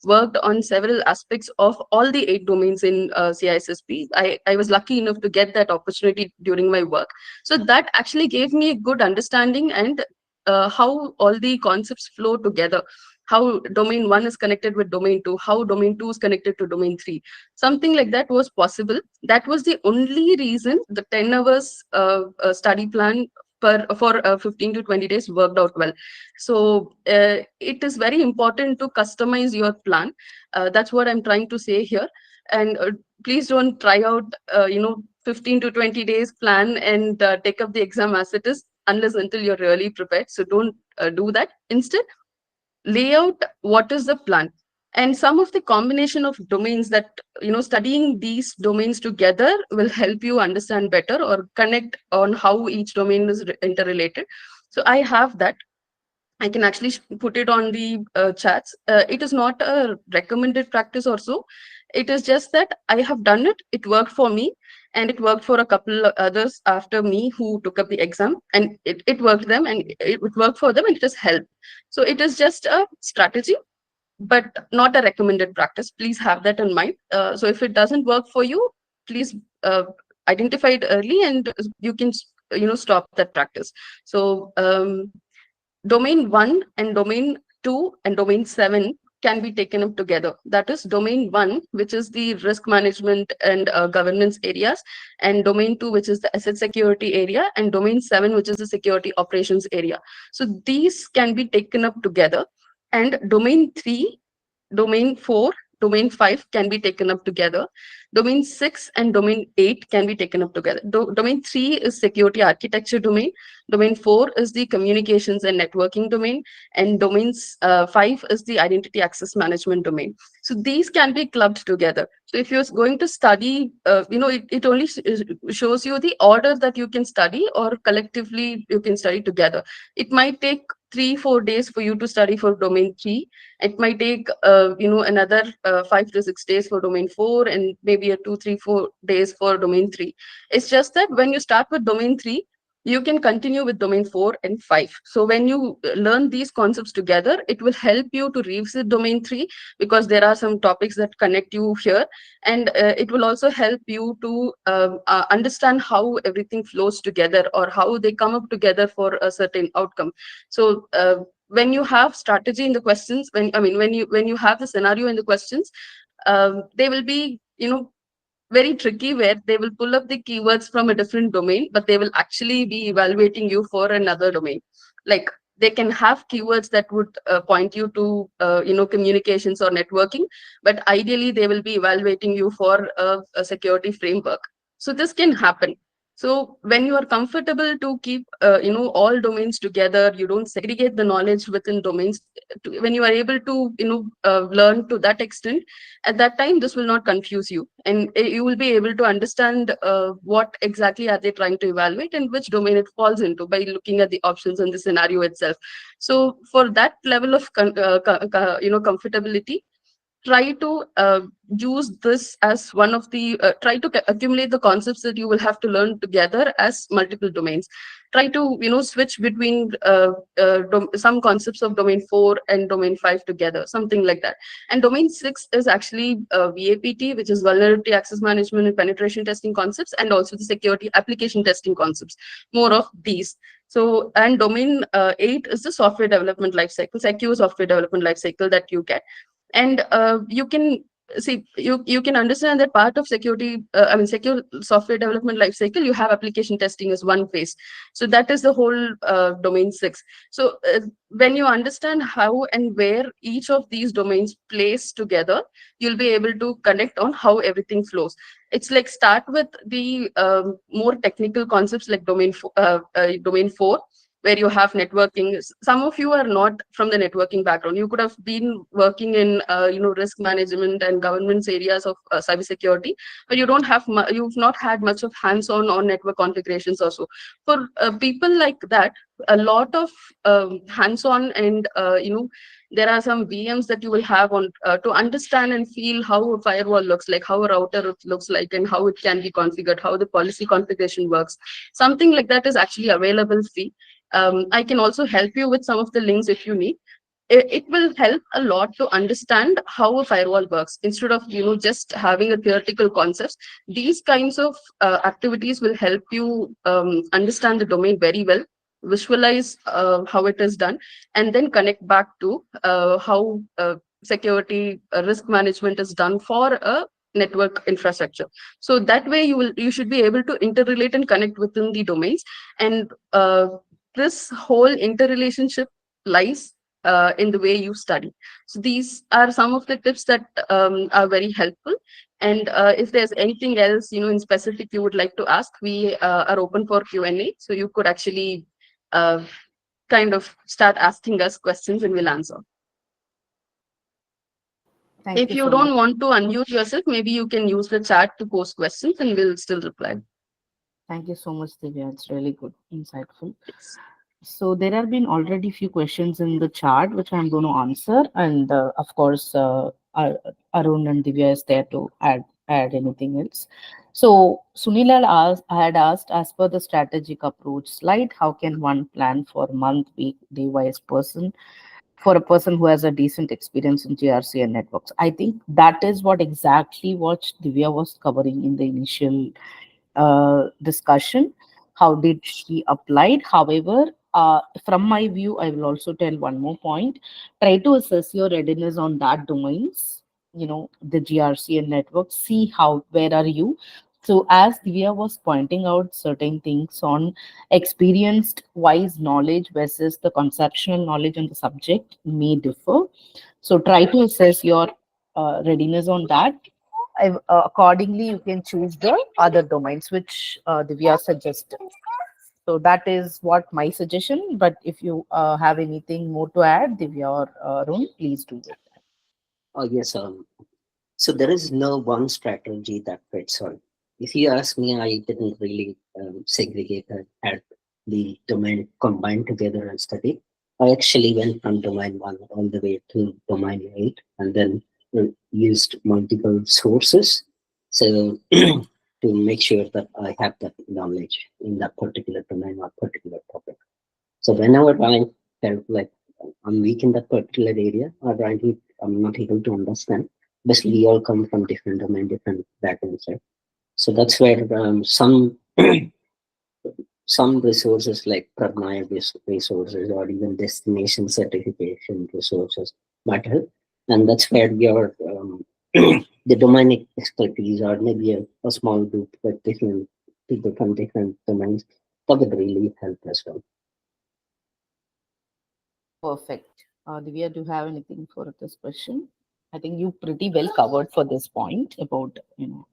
worked on several aspects of all the 8 domains in CISSP. I was lucky enough to get that opportunity during my work. So that actually gave me a good understanding and how all the concepts flow together, how domain 1 is connected with domain 2, how domain 2 is connected to domain 3. Something like that was possible. That was the only reason the 10 hours study plan for 15 to 20 days worked out well. So it is very important to customize your plan. That's what I'm trying to say here. And please don't try out 15 to 20 days plan and take up the exam as it is, unless until you're really prepared. So don't do that. Instead, lay out what is the plan, and some of the combination of domains that studying these domains together will help you understand better or connect on how each domain is interrelated. So I have that. I can actually put it on the chats. It is not a recommended practice or so. It is just that I have done it. It worked for me, and it worked for a couple of others after me who took up the exam, and it worked them, and it worked for them, and it has helped. So it is just a strategy, but not a recommended practice. Please have that in mind. So if it doesn't work for you, please identify it early, and you can stop that practice. So domain 1 and domain 2 and domain 7 can be taken up together. That is domain 1, which is the risk management and governance areas, and domain 2, which is the asset security area, and domain 7, which is the security operations area. So these can be taken up together. And domain 3, domain 4, domain 5 can be taken up together. Domain 6 and domain 8 can be taken up together. Domain 3 is security architecture domain. Domain 4 is the communications and networking domain. And domains 5 is the identity access management domain. So these can be clubbed together. So if you're going to study, it only shows you the order that you can study, or collectively you can study together. It might take 3-4 days for you to study for domain 3. It might take another 5 to 6 days for domain 4, and maybe a 2-3-4 days for domain 3. It's just that when you start with domain 3, you can continue with domain 4 and 5. So when you learn these concepts together, it will help you to revisit domain 3, because there are some topics that connect you here, and it will also help you to understand how everything flows together, or how they come up together for a certain outcome. So when you have strategy in the questions, when you have the scenario in the questions, they will be very tricky, where they will pull up the keywords from a different domain, but they will actually be evaluating you for another domain. Like, they can have keywords that would point you to communications or networking, but ideally they will be evaluating you for a security framework. So this can happen. So when you are comfortable to keep all domains together, you don't segregate the knowledge within domains. When you are able to learn to that extent, at that time this will not confuse you, and you will be able to understand what exactly are they trying to evaluate, and which domain it falls into, by looking at the options and the scenario itself. So for that level of comfortability, try to use this as one of the try to accumulate the concepts that you will have to learn together as multiple domains. Try to switch between some concepts of domain 4 and domain 5 together, something like that. And domain 6 is actually VAPT, which is vulnerability access management and penetration testing concepts, and also the security application testing concepts, more of these. So, and domain 8 is the software development lifecycle, secure software development lifecycle that you get. And you can see, you can understand that part of security, secure software development lifecycle, you have application testing as one phase. So that is the whole domain 6. So when you understand how and where each of these domains plays together, you'll be able to connect on how everything flows. It's like, start with the more technical concepts like domain 4, where you have networking. Some of you are not from the networking background. You could have been working in risk management and governance areas of cybersecurity, but you've not had much of hands-on on network configurations also. For people like that, a lot of hands-on, and there are some VMs that you will have on to understand and feel how a firewall looks like, how a router looks like, and how it can be configured, how the policy configuration works. Something like that is actually available free. I can also help you with some of the links if you need. It will help a lot to understand how a firewall works, instead of just having a theoretical concepts. These kinds of activities will help you understand the domain very well, visualize how it is done, and then connect back to how security risk management is done for a network infrastructure. So that way you should be able to interrelate and connect within the domains. And this whole interrelationship lies in the way you study. So these are some of the tips that are very helpful. And if there's anything else, in specific you would like to ask, we are open for Q&A. So you could actually uh, kind of start asking us questions, and we'll answer. Thank If you you so much. don't want to unmute yourself, maybe you can use the chat to post questions, and we'll still reply. Thank you so much, Divya. It's really good, insightful. Yes. So there have been already few questions in the chat which I'm going to answer, and of course, Arun and Divya is there to add anything else. So Sunil had asked, as per the strategic approach slide, how can one plan for month, week, day wise person for a person who has a decent experience in GRC and networks? I think that is what exactly what Divya was covering in the initial discussion. How did she applied? However, from my view, I will also tell one more point. Try to assess your readiness on that domains. The GRC and network. See how where are you. So as Divya was pointing out certain things on experienced wise knowledge versus the conceptual knowledge on the subject may differ. So try to assess your readiness on that. Accordingly, you can choose the other domains which Divya suggested. So that is what my suggestion. But if you have anything more to add, Divya or Arun, please do it. Yes, so there is no one strategy that fits all. If you ask me, I didn't really segregate and had the domain combined together and study. I actually went from domain one all the way to domain eight, and then used multiple sources. So to make sure that I have that knowledge in that particular domain or particular topic. So whenever I felt like I'm weak in that particular area, or I'm not able to understand, basically we all come from different domain, different backgrounds, right? So that's where some resources like Pragmaya resources or even destination certification resources might help. And that's where your the domain expertise or maybe a small group with different people from different domains that would really help as well. Perfect. Divya, do you have anything for this question? I think you pretty well covered for this point about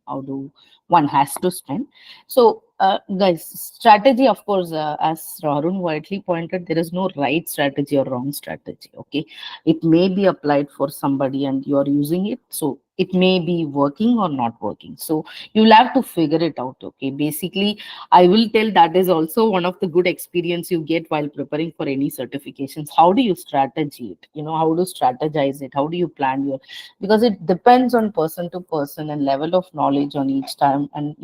how do one has to spend. So, guys, strategy, of course, as Arun rightly pointed, there is no right strategy or wrong strategy. Okay, it may be applied for somebody and you are using it, so it may be working or not working. So you'll have to figure it out. Okay, basically, I will tell that is also one of the good experience you get while preparing for any certifications. How do you strategy it? How to strategize it? How do you plan your, because it depends on person to person and level of knowledge on each time, and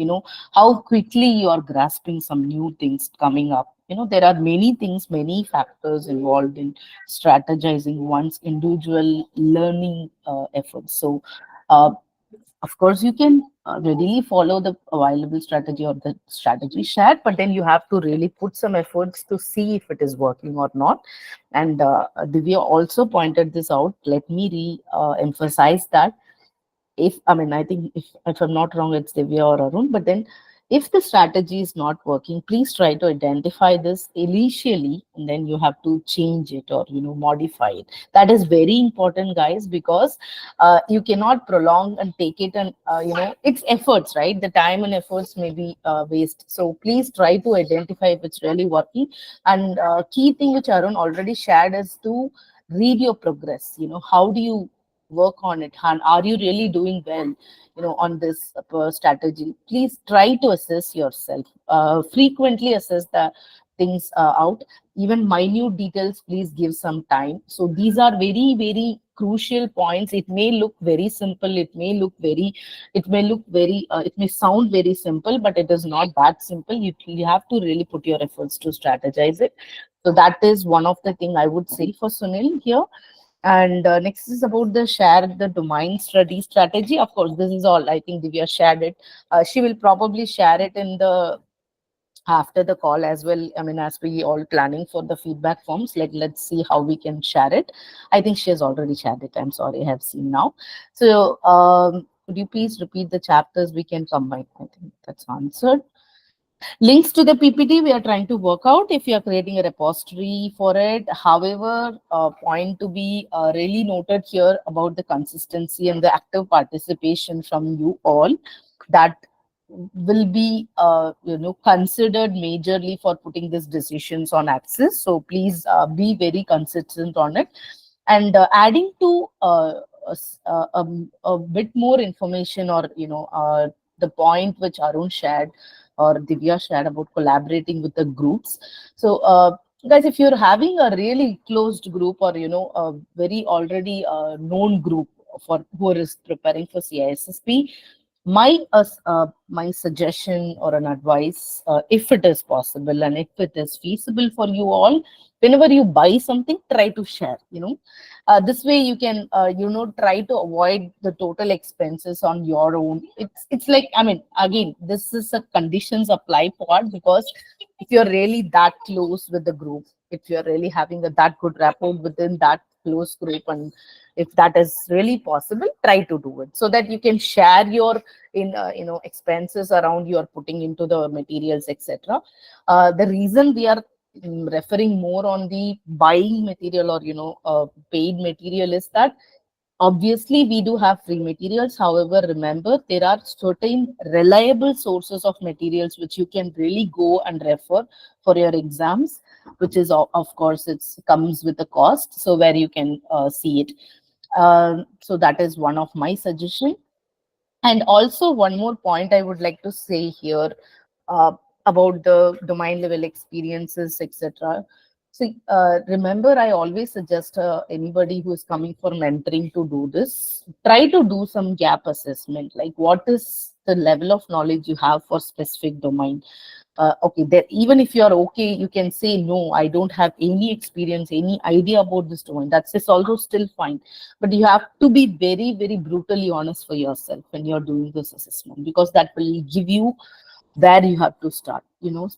how quickly you are grasping some new things coming up. There are many things, many factors involved in strategizing one's individual learning efforts. So uh, of course, you can readily follow the available strategy or the strategy shared, but then you have to really put some efforts to see if it is working or not. And Divya also pointed this out. Let me emphasize that if I mean I think if I'm not wrong, it's Divya or Arun, but then if the strategy is not working, please try to identify this initially, and then you have to change it or modify it. That is very important, guys, because you cannot prolong and take it, and it's efforts, right? The time and efforts may be waste. So please try to identify if it's really working. And key thing which Arun already shared is to read your progress. How do you work on it, and are you really doing well on this strategy? Please try to assess yourself, frequently assess the things out. Even minute details, please give some time. So these are very, very crucial points. It may look very simple, it may sound very simple, but it is not that simple. You have to really put your efforts to strategize it. So that is one of the thing I would say for Sunil here. And next is about the share the domain study strategy. Of course, this is all I think Divya shared it. She will probably share it in the after the call as well. I mean, as we all planning for the feedback forms, let's see how we can share it. I think she has already shared it. I'm sorry, I have seen now. So could you please repeat the chapters we can combine? I think that's answered. Links to the PPT we are trying to work out if you are creating a repository for it. However, a point to be really noted here about the consistency and the active participation from you all, that will be considered majorly for putting these decisions on access. So please be very consistent on it. And adding to a bit more information, or the point which Arun shared or Divya shared about collaborating with the groups. So Guys, if you're having a really closed group, or a very already known group for who is preparing for CISSP, my suggestion or an advice, if it is possible and if it is feasible for you all, whenever you buy something, try to share. This way you can try to avoid the total expenses on your own. It's like, I mean, again, this is a conditions apply part, because if you're really that close with the group, if you're really having that good rapport within that close group, and if that is really possible, try to do it, so that you can share your expenses around you are putting into the materials, etc. The reason we are referring more on the buying material, or paid material, is that obviously we do have free materials. However, remember, there are certain reliable sources of materials which you can really go and refer for your exams, which is of course it comes with a cost, so where you can see it. So that is one of my suggestion. And also one more point I would like to say here, uh, about the domain level experiences, etc. See, remember, I always suggest anybody who is coming for mentoring to do this. Try to do some gap assessment, like what is the level of knowledge you have for specific domain. Okay, there, even if you are okay, you can say, no, I don't have any experience, any idea about this domain. That's just also still fine. But you have to be very, very brutally honest for yourself when you're doing this assessment, because that will give you where you have to start.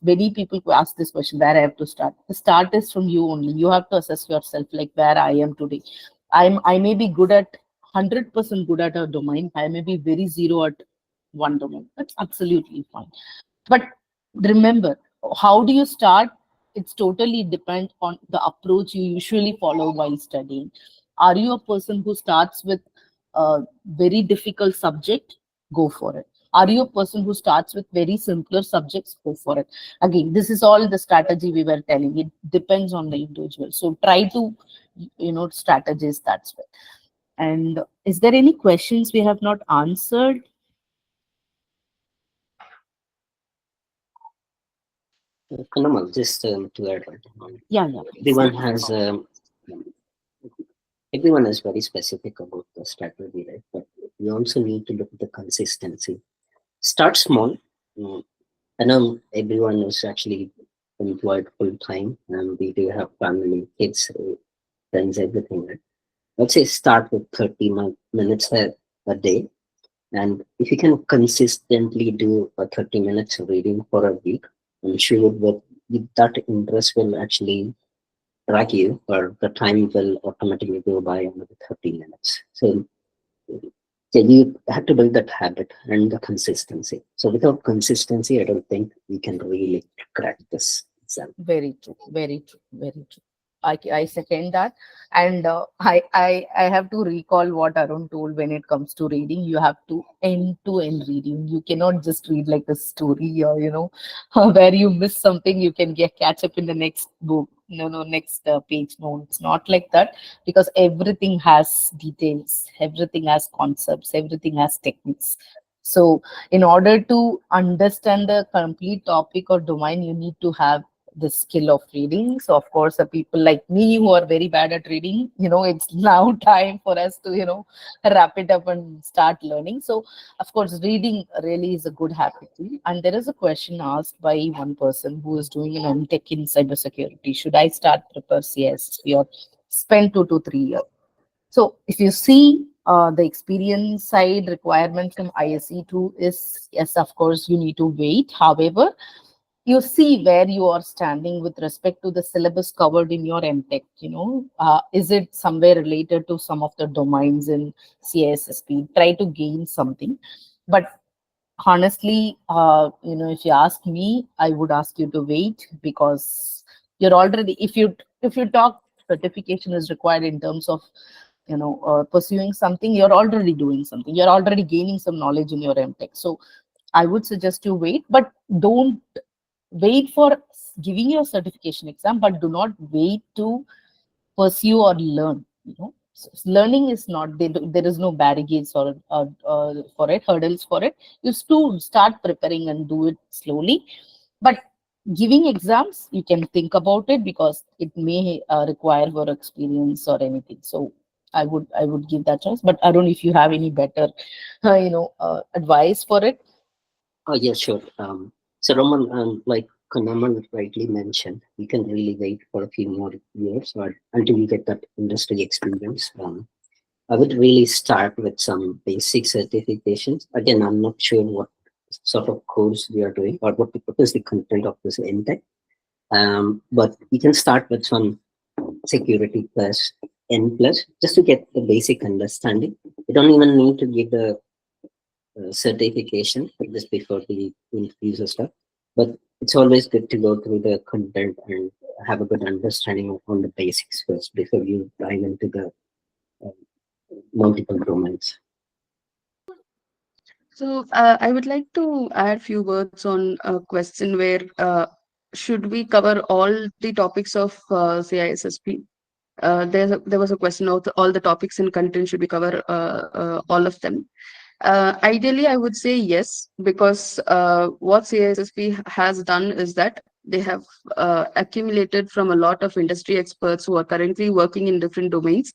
Many people who ask this question, where I have to start. The start is from you only. You have to assess yourself, like where I am today. I may be good at 100% good at a domain. I may be very zero at one domain. That's absolutely fine. But remember, how do you start? It's totally depend on the approach you usually follow while studying. Are you a person who starts with a very difficult subject? Go for it. Are you a person who starts with very simpler subjects? Go for it. Again, this is all the strategy we were telling. It depends on the individual. So try to, strategize that way. And is there any questions we have not answered? Kanamal, just to add, Yeah, yeah, please. everyone has everyone is very specific about the strategy, right? But we also need to look at the consistency. Start small. Mm, I know everyone is actually employed full time, and we do have family, kids, friends, everything, right? Let's say start with 30 minutes a day. And if you can consistently do a 30 minutes reading for a week, I'm sure with that interest will actually drag you, or the time will automatically go by another 30 minutes. So you have to build that habit and the consistency. So without consistency, I don't think we can really crack this exam. Very true. Very true. Very true. I second that. And I have to recall what Arun told when it comes to reading. You have to end reading. You cannot just read like a story, or, where you miss something, you can catch up in the next book. No, no, next page. No, it's not like that, because everything has details, everything has concepts, everything has techniques. So, in order to understand the complete topic or domain, you need to have the skill of reading. So of course, the people like me who are very bad at reading, it's now time for us to, wrap it up and start learning. So of course, reading really is a good habit. And there is a question asked by one person who is doing an MTech in cybersecurity. Should I start prepare CISSP or spend 2 to 3 years? So if you see, the experience side requirement from ISE2 is, yes, of course, you need to wait. However, you see where you are standing with respect to the syllabus covered in your MTech. Is it somewhere related to some of the domains in CISSP? Try to gain something. But honestly, if you ask me, I would ask you to wait, because you're already, if you talk certification is required in terms of pursuing something, you're already doing something, you're already gaining some knowledge in your MTech. So I would suggest you wait, but don't wait for giving your certification exam, but do not wait to pursue or learn. Learning is not there, there is no barricades or for it, hurdles for it. You still start preparing and do it slowly, but giving exams, you can think about it because it may require for experience or anything. So I would give that chance. But I don't know if you have any better, advice for it. Oh, yeah, sure. So, Roman, like Kanaman rightly mentioned, you can really wait for a few more years or until you get that industry experience. I would really start with some basic certifications. Again, I'm not sure what sort of course we are doing or what is the content of this intake. But you can start with some security plus N plus just to get the basic understanding. You don't even need to get the certification just before the interviews and stuff. But it's always good to go through the content and have a good understanding on the basics first before you dive into the uh, multiple domains. So I would like to add few words on a question where should we cover all the topics of CISSP? There was a question of all the topics and content should we cover all of them? Ideally, I would say yes, because what CISSP has done is that they have accumulated from a lot of industry experts who are currently working in different domains.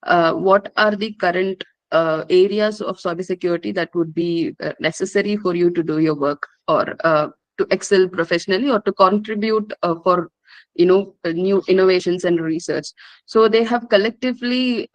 What are the current areas of cybersecurity that would be necessary for you to do your work or to excel professionally or to contribute for new innovations and research. So they have collectively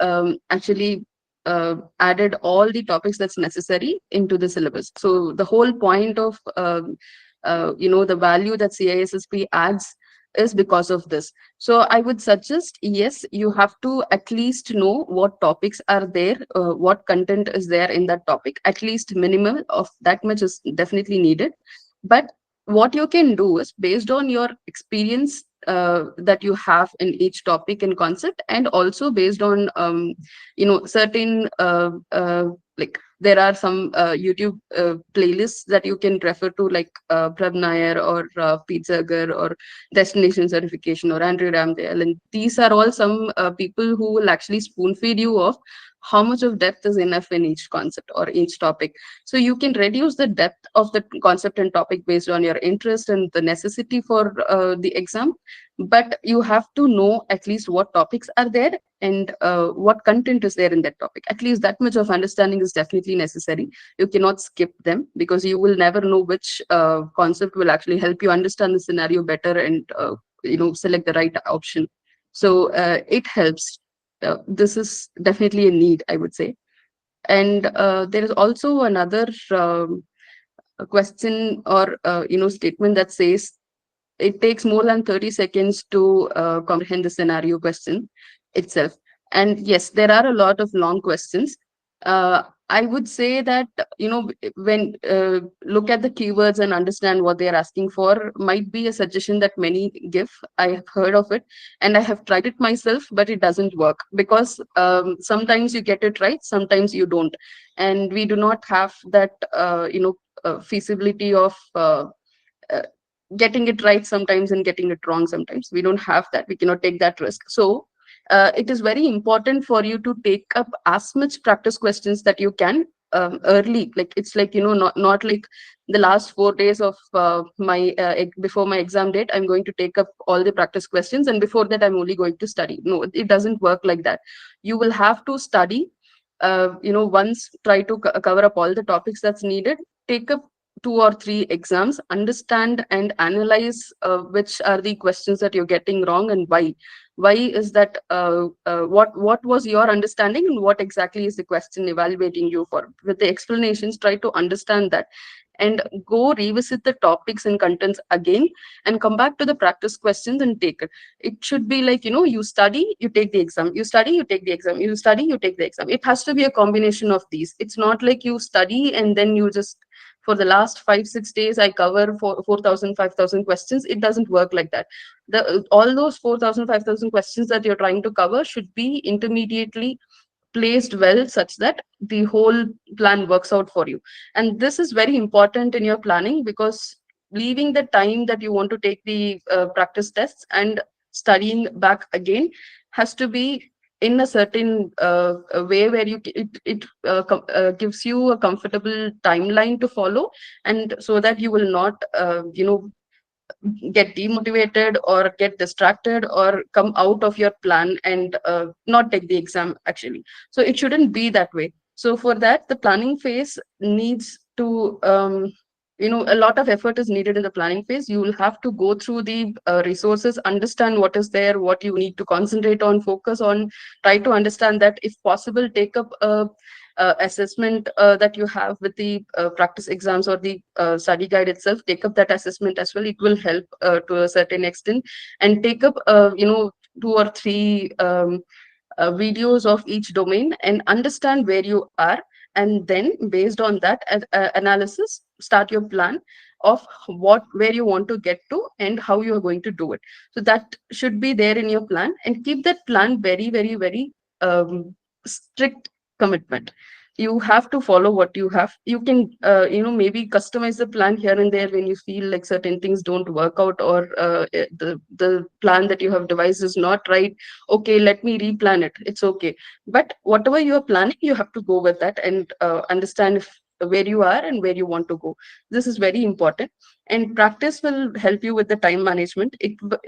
actually added all the topics that's necessary into the syllabus. So the whole point of the value that CISSP adds is because of this. So I would suggest, yes, you have to at least know what topics are there, what content is there in that topic. At least minimal of that much is definitely needed. But what you can do is based on your experience that you have in each topic and concept, and also based on certain like there are some YouTube playlists that you can refer to, like Prab Nair or Pizza Girl or Destination Certification or Andrew Ramdale. And these are all some people who will actually spoon feed you of how much of depth is enough in each concept or each topic. So you can reduce the depth of the concept and topic based on your interest and the necessity for the exam. But you have to know at least what topics are there and what content is there in that topic. At least that much of understanding is definitely necessary. You cannot skip them because you will never know which concept will actually help you understand the scenario better and select the right option. So it helps. This is definitely a need, I would say. And there is also another question or statement that says it takes more than 30 seconds to comprehend the scenario question itself. And yes, there are a lot of long questions. I would say that, when look at the keywords and understand what they are asking for might be a suggestion that many give. I have heard of it and I have tried it myself, but it doesn't work because sometimes you get it right, sometimes you don't. And we do not have that, feasibility of uh, getting it right sometimes and getting it wrong sometimes. We don't have that. We cannot take that risk. So it is very important for you to take up as much practice questions that you can early. Like it's like, not like the last 4 days of my before my exam date, I'm going to take up all the practice questions, and before that, I'm only going to study. No, it doesn't work like that. You will have to study. Once try to cover up all the topics that's needed. Take up 2 or 3 exams, understand and analyze which are the questions that you're getting wrong and why. Why is that? What was your understanding and what exactly is the question evaluating you for? With the explanations, try to understand that and go revisit the topics and contents again and come back to the practice questions and take it. It should be like, you study, you take the exam, you study, you take the exam, you study, you take the exam. It has to be a combination of these. It's not like you study and then you just for the last 5 6 days I cover 4,000 5,000 questions. It doesn't work like that. The all those 4,000 5,000 questions that you're trying to cover should be intermediately placed well such that the whole plan works out for you. And this is very important in your planning because leaving the time that you want to take the practice tests and studying back again has to be in a certain way where it gives you a comfortable timeline to follow, and so that you will not get demotivated or get distracted or come out of your plan and not take the exam actually. So it shouldn't be that way. So for that, the planning phase needs to a lot of effort is needed in the planning phase. You will have to go through the resources, understand what is there, what you need to concentrate on, focus on, try to understand that. If possible, take up a assessment that you have with the practice exams or the study guide itself. Take up that assessment as well. It will help to a certain extent. And take up 2 or 3 videos of each domain and understand where you are. And then based on that analysis, start your plan of where you want to get to and how you are going to do it. So that should be there in your plan, and keep that plan very, very, very strict commitment. You have to follow what you have. You can maybe customize the plan here and there when you feel like certain things don't work out, or the plan that you have devised is not right. Okay, let me replan it. It's okay. But whatever you are planning, you have to go with that and understand where you are and where you want to go. This is very important. And practice will help you with the time management.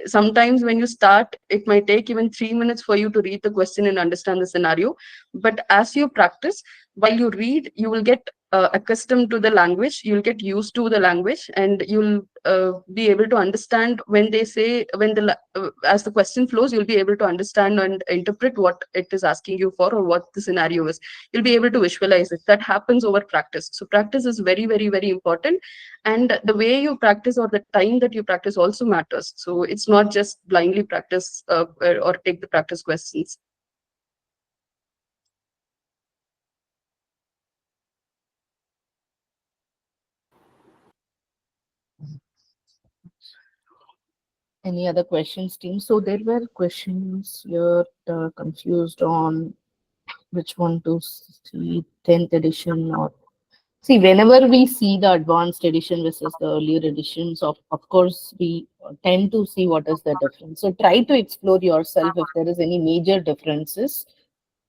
Sometimes when you start, it might take even 3 minutes for you to read the question and understand the scenario. But as you practice, while you read, you will get accustomed to the language, you'll get used to the language, and you'll be able to understand when they say, as the question flows, you'll be able to understand and interpret what it is asking you for, or what the scenario is. You'll be able to visualize it. That happens over practice. So practice is very, very, very important. And the way you practice or the time that you practice also matters. So it's not just blindly practice or take the practice questions. Any other questions, team? So there were questions you're confused on which one to see, 10th edition or see. Whenever we see the advanced edition versus the earlier editions, of course we tend to see what is the difference. So try to explore yourself if there is any major differences.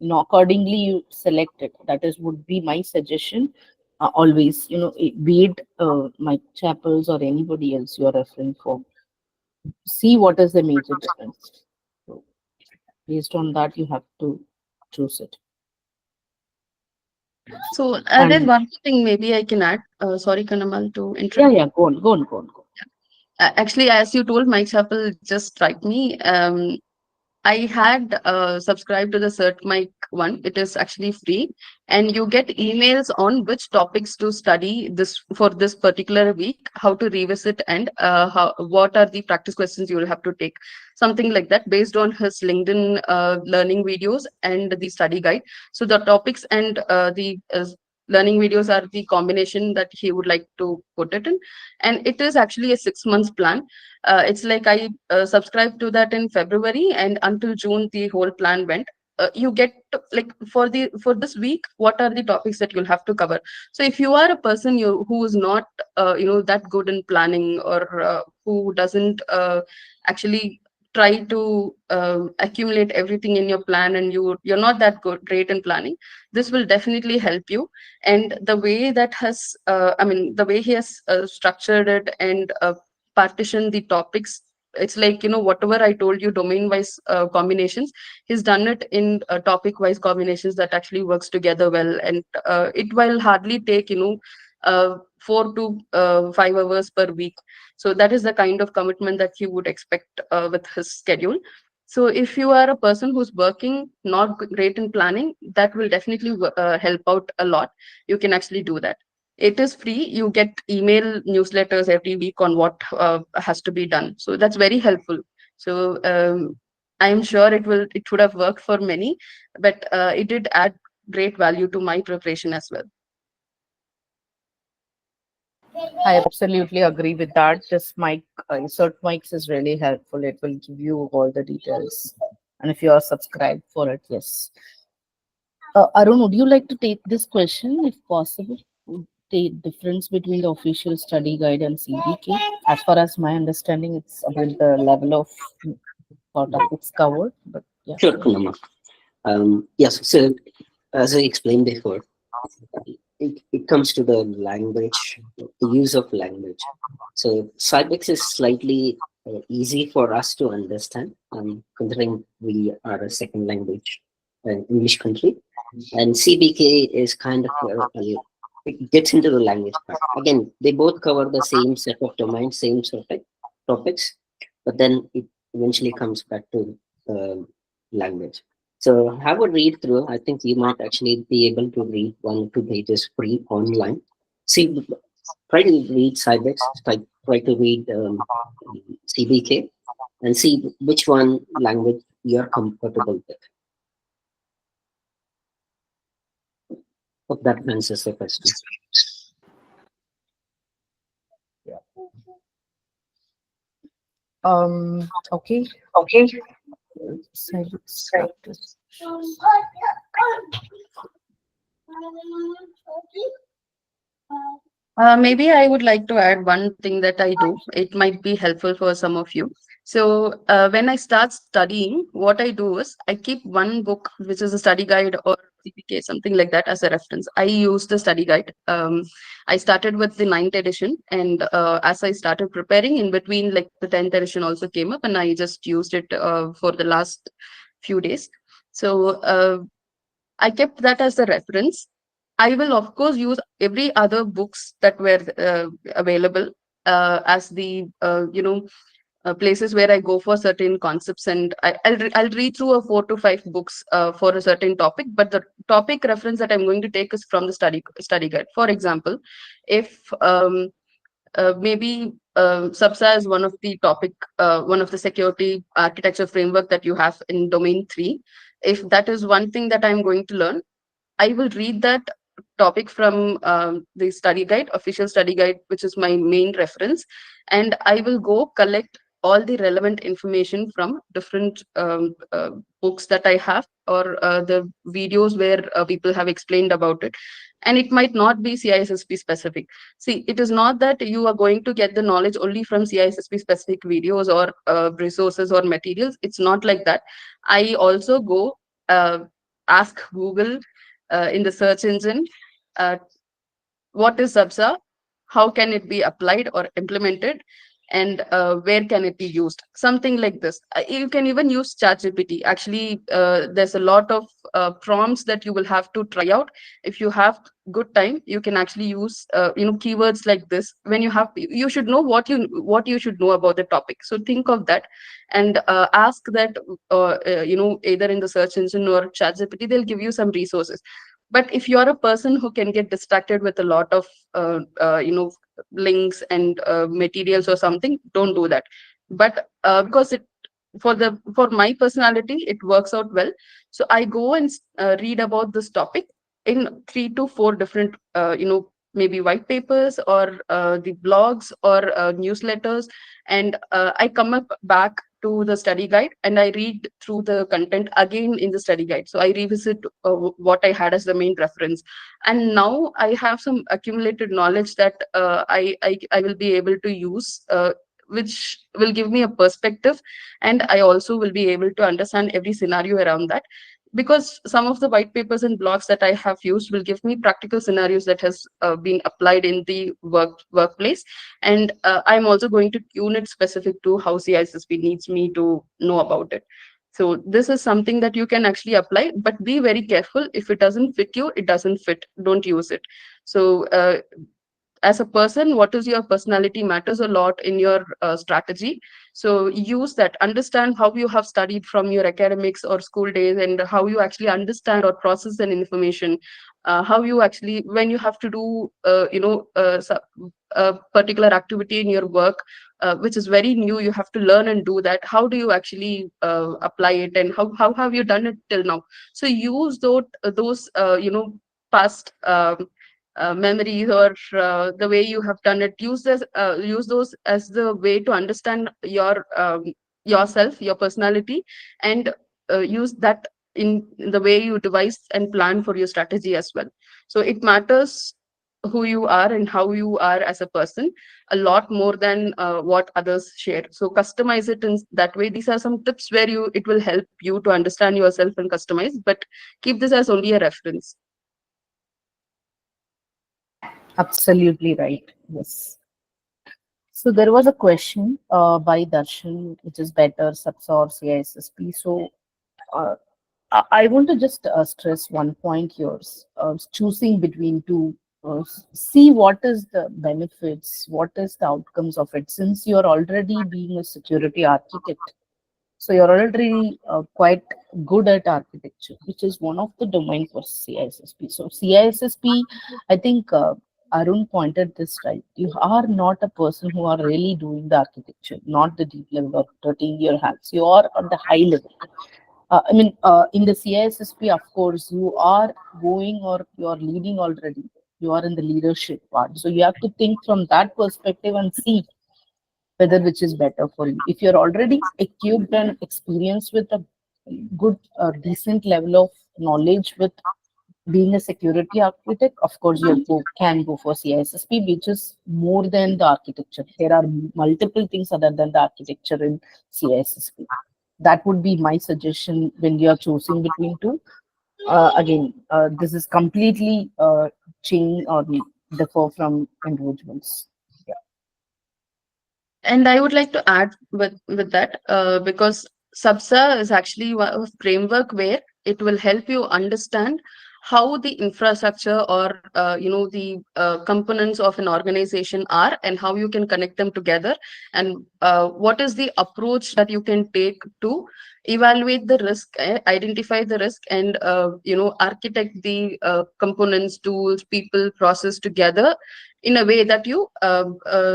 Accordingly you select it. That is would be my suggestion. Always, be it Mike Chapels or anybody else you are referring for, see what is the major difference. So based on that, you have to choose it. So there's And one thing maybe I can add. Sorry, Kanamal, to interrupt. yeah, go on, go on, go on, go on. Actually, as you told, Mike Chapel just struck me. I had subscribed to the CertMike one. It is actually free, and you get emails on which topics to study this for this particular week, how to revisit, and what are the practice questions you will have to take, something like that, based on his LinkedIn learning videos and the study guide. So the topics and the learning videos are the combination that he would like to put it in, and it is actually a 6 months plan. It's like I subscribed to that in February, and until June, the whole plan went. You get like for this week, what are the topics that you'll have to cover? So if you are a person who is not that good in planning, or who doesn't actually try to accumulate everything in your plan, and you're not that great in planning, this will definitely help you. And the way that has the way he has structured it and partition the topics, it's like, whatever I told you, domain wise combinations, he's done it in topic wise combinations that actually works together well. And it will hardly take 4 to 5 hours per week. So that is the kind of commitment that you would expect with his schedule. So if you are a person who's working not great in planning, that will definitely help out a lot. You can actually do that. It is free. You get email newsletters every week on what has to be done. So that's very helpful. So I'm sure it would have worked for many, but it did add great value to my preparation as well. I absolutely agree with that. This mic, insert mics is really helpful. It will give you all the details. And if you are subscribed for it, yes. Arun, would you like to take this question if possible? The difference between the official study guide and CBK? As far as my understanding, it's about the level of topics covered. But yeah. Sure, Kunama. Yes, so as I explained before, it comes to the language, the use of language. So Cybex is slightly easy for us to understand, considering we are a second language English country, and CBK is kind of it gets into the language part. Again, they both cover the same set of domains, same sort of topics, but then it eventually comes back to language. So have a read through. I think you might actually be able to read 1 or 2 pages free online. See, try to read Cybex, try to read CBK, and see which one language you're comfortable with. Hope that answers the question. Okay. Okay. Silence. Maybe I would like to add one thing that I do. It might be helpful for some of you. So, when I start studying, what I do is I keep one book, which is a study guide or CPK, something like that, as a reference. I use the study guide. I started with the ninth edition, and as I started preparing, in between, like the 10th edition also came up, and I just used it for the last few days. So, I kept that as a reference. I will, of course, use every other books that were available as the places where I go for certain concepts, and I'll read through a 4 to 5 books for a certain topic. But the topic reference that I'm going to take is from the study guide. For example, if maybe SABSA is one of the topic, one of the security architecture framework that you have in domain 3. If that is one thing that I'm going to learn, I will read that topic from the study guide, official study guide, which is my main reference, and I will go collect all the relevant information from different books that I have, or the videos where people have explained about it. And it might not be CISSP specific. See, it is not that you are going to get the knowledge only from CISSP specific videos or resources or materials. It's not like that. I also go ask Google in the search engine, uh, what is SABSA, how can it be applied or implemented, and where can it be used, something like this. You can even use ChatGPT. Actually, there's a lot of prompts that you will have to try out. If you have good time, you can actually use keywords like this. When you should know what you should know about the topic, so think of that and ask that, either in the search engine or ChatGPT. They'll give you some resources. But if you're a person who can get distracted with a lot of links and materials or something, don't do that. But because it for my personality, it works out well. So I go and read about this topic in 3 to 4 different maybe white papers or the blogs or newsletters, and I come up back to the study guide and I read through the content again in the study guide. So I revisit what I had as the main reference, and now I have some accumulated knowledge that I will be able to use, which will give me a perspective, and I also will be able to understand every scenario around that, because some of the white papers and blogs that I have used will give me practical scenarios that has been applied in the workplace. And I'm also going to tune it specific to how CISSP needs me to know about it. So this is something that you can actually apply, but be very careful. If it doesn't fit you, it doesn't fit. Don't use it. So as a person, what is your personality matters a lot in your strategy. So use that, understand how you have studied from your academics or school days, and how you actually understand or process an information, how you actually, when you have to do a particular activity in your work, which is very new, you have to learn and do that. How do you actually apply it, and how have you done it till now? So use those past memories, or the way you have done it. Use those as the way to understand yourself, your personality, and use that in the way you devise and plan for your strategy as well. So it matters who you are and how you are as a person a lot more than what others share. So customize it in that way. These are some tips where you it will help you to understand yourself and customize, but keep this as only a reference. Absolutely right. Yes. So there was a question by Darshan, which is better subs or CISSP. So uh, I want to just stress one point here. Choosing between two, see what is the benefits, what is the outcomes of it. Since you are already being a security architect, so you're already quite good at architecture, which is one of the domain for CISSP. So CISSP, I think Arun pointed this right. You are not a person who are really doing the architecture, not the deep level or dirtying your hands. You are on the high level. In the CISSP, of course, you are going or you are leading already. You are in the leadership part. So you have to think from that perspective and see whether which is better for you. If you're already equipped and experienced with a good, decent level of knowledge with being a security architect, of course, can go for CISSP, which is more than the architecture. There are multiple things other than the architecture in CISSP. That would be my suggestion when you are choosing between two. Again, this is completely change or differ from individuals. Yeah. And I would like to add with that, because SABSA is actually a framework where it will help you understand how the infrastructure or the components of an organization are, and how you can connect them together, and what is the approach that you can take to evaluate the risk, identify the risk, and architect the components, tools, people, process together in a way that you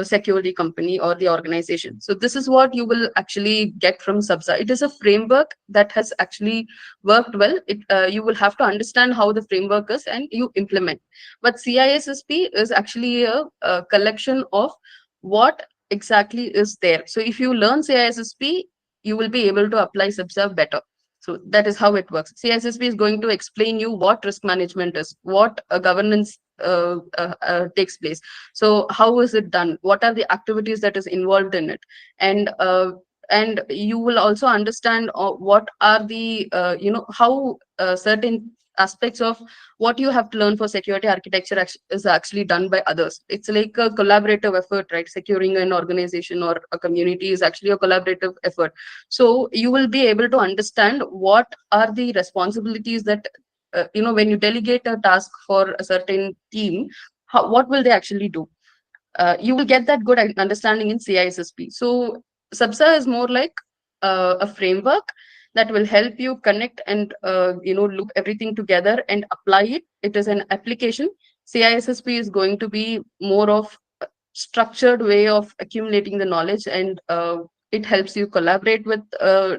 secure the company or the organization. So this is what you will actually get from SABSA. It is a framework that has actually worked well. You will have to understand how the framework is and you implement. But CISSP is actually a collection of what exactly is there. So if you learn CISSP, you will be able to apply SABSA better. So that is how it works. CISSP is going to explain you what risk management is, what governance takes place. So how is it done, what are the activities that is involved in it, and you will also understand what are the how certain aspects of what you have to learn for security architecture is actually done by others. It's like a collaborative effort, right? Securing an organization or a community is actually a collaborative effort. So you will be able to understand what are the responsibilities that when you delegate a task for a certain team, what will they actually do. You will get that good understanding in CISSP. So SABSA is more like a framework that will help you connect and loop everything together and apply it. It is an application. CISSP is going to be more of a structured way of accumulating the knowledge, and it helps you collaborate with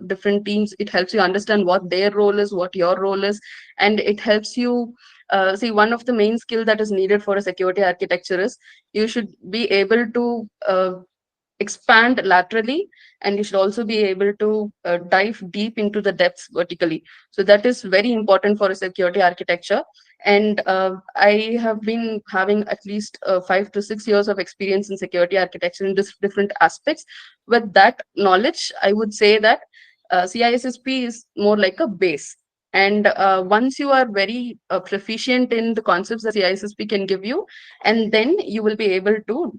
different teams. It helps you understand what their role is, what your role is, and it helps you see, one of the main skill that is needed for a security architecture is you should be able to expand laterally, and you should also be able to dive deep into the depths vertically. So that is very important for a security architecture. And I have been having at least 5 to 6 years of experience in security architecture in different aspects. With that knowledge, I would say that CISSP is more like a base. And once you are very proficient in the concepts that CISSP can give you, and then you will be able to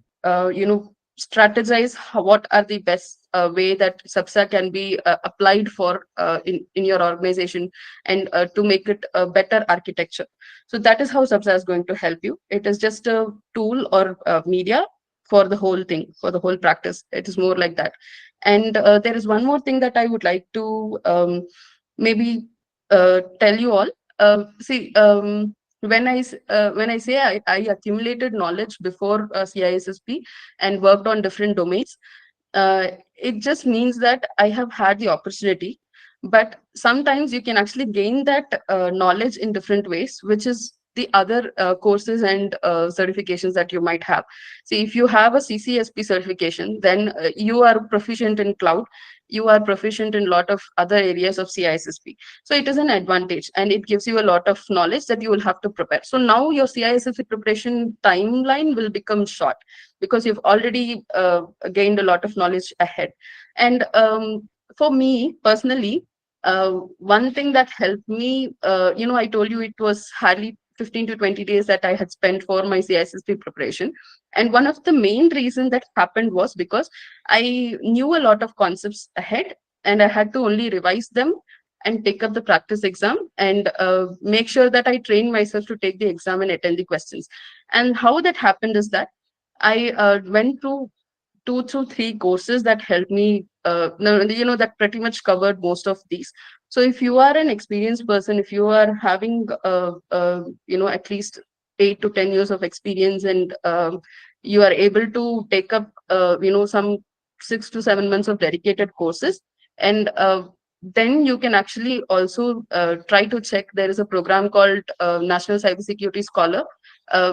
strategize what are the best way that SABSA can be applied for in your organization, and to make it a better architecture. So that is how SABSA is going to help you. It is just a tool or media for the whole thing, for the whole practice. It is more like that. And there is one more thing that I would like to maybe tell you all. See, when I say I accumulated knowledge before CISSP and worked on different domains, it just means that I have had the opportunity. But sometimes you can actually gain that knowledge in different ways, which is the other courses and certifications that you might have. See, if you have a CCSP certification, then you are proficient in cloud, you are proficient in a lot of other areas of CISSP. So it is an advantage, and it gives you a lot of knowledge that you will have to prepare. So now your CISSP preparation timeline will become short because you've already gained a lot of knowledge ahead. And for me personally, one thing that helped me, I told you it was 15 to 20 days that I had spent for my CISSP preparation. And one of the main reasons that happened was because I knew a lot of concepts ahead, and I had to only revise them and take up the practice exam, and make sure that I train myself to take the exam and attend the questions. And how that happened is that I went through 2 to 3 courses that helped me, that pretty much covered most of these. So if you are an experienced person, if you are having at least 8 to 10 years of experience, and you are able to take up some 6 to 7 months of dedicated courses, and then you can actually also try to check. There is a program called National Cybersecurity Scholar,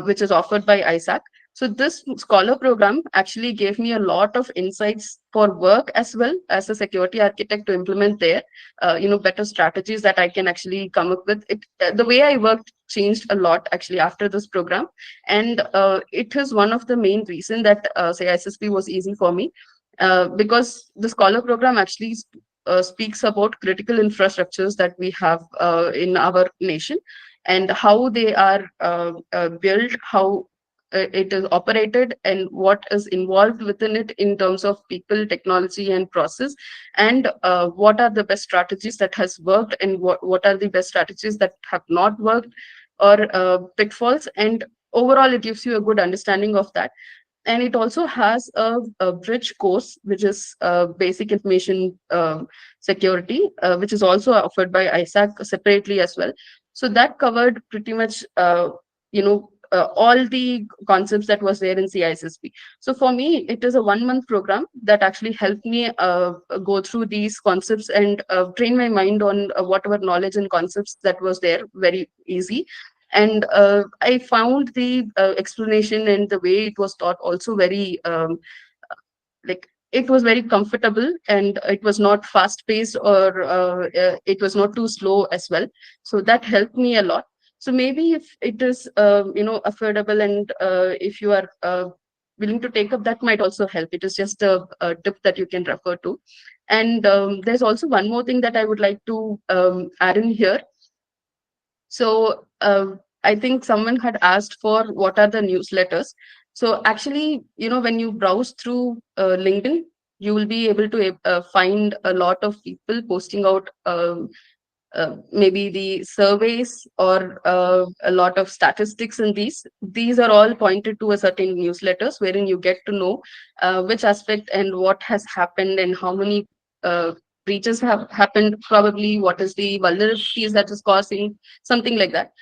which is offered by ISAC. So this scholar program actually gave me a lot of insights for work as well as a security architect to implement there, better strategies that I can actually come up with. The way I worked changed a lot actually after this program, and it is one of the main reason that say ISSP was easy for me, because the scholar program actually speaks about critical infrastructures that we have in our nation, and how they are built, how it is operated, and what is involved within it in terms of people, technology, and process, and what are the best strategies that has worked, and what are the best strategies that have not worked, or pitfalls. And overall it gives you a good understanding of that. And it also has a bridge course, which is basic information security, which is also offered by ISAC separately as well. So that covered pretty much all the concepts that was there in CISSP. So for me, it is a 1 month program that actually helped me go through these concepts and train my mind on whatever knowledge and concepts that was there very easy. And I found the explanation and the way it was taught also very like it was very comfortable, and it was not fast paced, or it was not too slow as well. So that helped me a lot. So maybe if it is affordable, and if you are willing to take up, that might also help. It is just a tip that you can refer to. And there's also one more thing that I would like to add in here. So I think someone had asked for what are the newsletters. So actually, when you browse through LinkedIn, you will be able to find a lot of people posting out maybe the surveys, or a lot of statistics in these. These are all pointed to a certain newsletters wherein you get to know which aspect and what has happened, and how many breaches have happened, probably what is the vulnerabilities that is causing, something like that.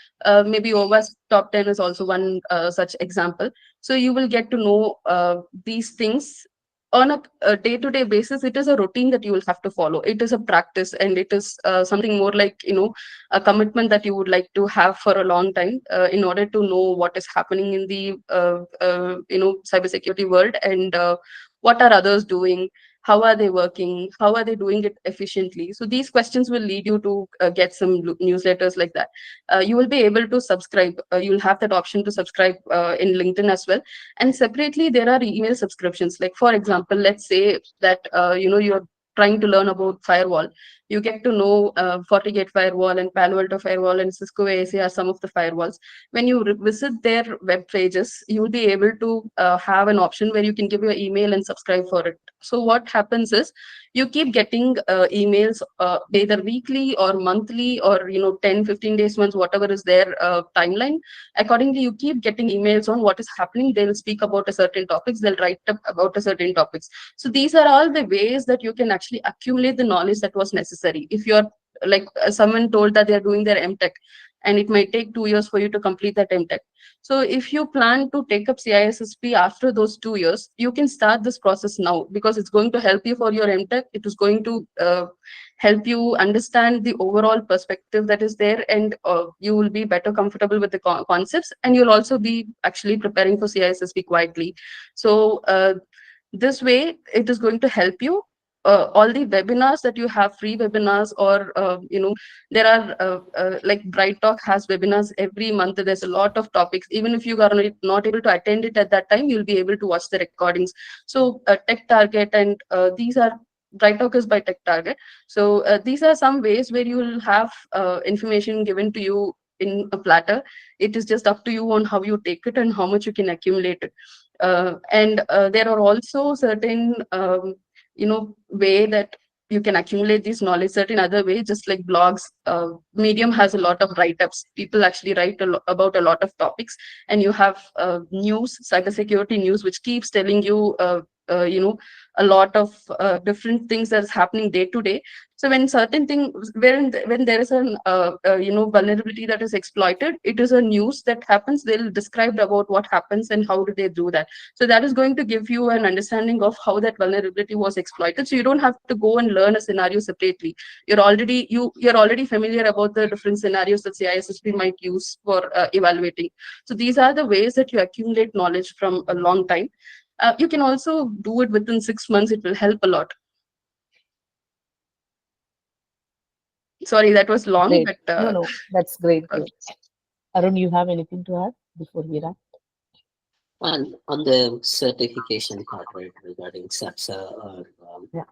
Maybe OWASP top 10 is also one such example. So you will get to know these things on a day-to-day basis. It is a routine that you will have to follow. It is a practice, and it is something more like a commitment that you would like to have for a long time, in order to know what is happening in the cybersecurity world, and what are others doing, how are they working, how are they doing it efficiently. So these questions will lead you to get some newsletters like that. You will be able to subscribe. You'll have that option to subscribe in LinkedIn as well. And separately, there are email subscriptions. Like for example, let's say that you're trying to learn about firewall. You get to know FortiGate firewall and Palo Alto firewall and Cisco ASA are some of the firewalls. When you visit their web pages, you will be able to have an option where you can give your email and subscribe for it. So what happens is you keep getting emails either weekly or monthly, or 10-15 days once, whatever is their timeline. Accordingly, you keep getting emails on what is happening. They'll speak about a certain topics, they'll write up about a certain topics. So these are all the ways that you can actually accumulate the knowledge that was necessary. If you're like someone told that they're doing their MTech, and it might take 2 years for you to complete that MTech. So if you plan to take up CISSP after those 2 years, you can start this process now, because it's going to help you for your MTech. It is going to help you understand the overall perspective that is there, and you will be better comfortable with the concepts, and you'll also be actually preparing for CISSP quietly. So this way, it is going to help you. All the webinars that you have, free webinars, or there are like Bright Talk has webinars every month. There's a lot of topics. Even if you are not able to attend it at that time, you'll be able to watch the recordings. So Tech Target, and these are Bright Talk is by Tech Target. So these are some ways where you will have information given to you in a platter. It is just up to you on how you take it and how much you can accumulate it. And there are also certain way that you can accumulate this knowledge. Certain other way, just like blogs, Medium has a lot of write-ups. People actually write about a lot of topics, and you have news, cybersecurity news, which keeps telling you a lot of different things that's happening day to day. So when certain things, when there is an vulnerability that is exploited, it is a news that happens. They'll describe about what happens and how do they do that. So that is going to give you an understanding of how that vulnerability was exploited. So you don't have to go and learn a scenario separately. You're already familiar about the different scenarios that CISSP might use for evaluating. So these are the ways that you accumulate knowledge from a long time. You can also do it within 6 months. It will help a lot. Sorry, that was long, Great. but No, that's great. okay. Great. Arun, you have anything to add before we wrap? And on the certification part, right, regarding SAPSA Yeah.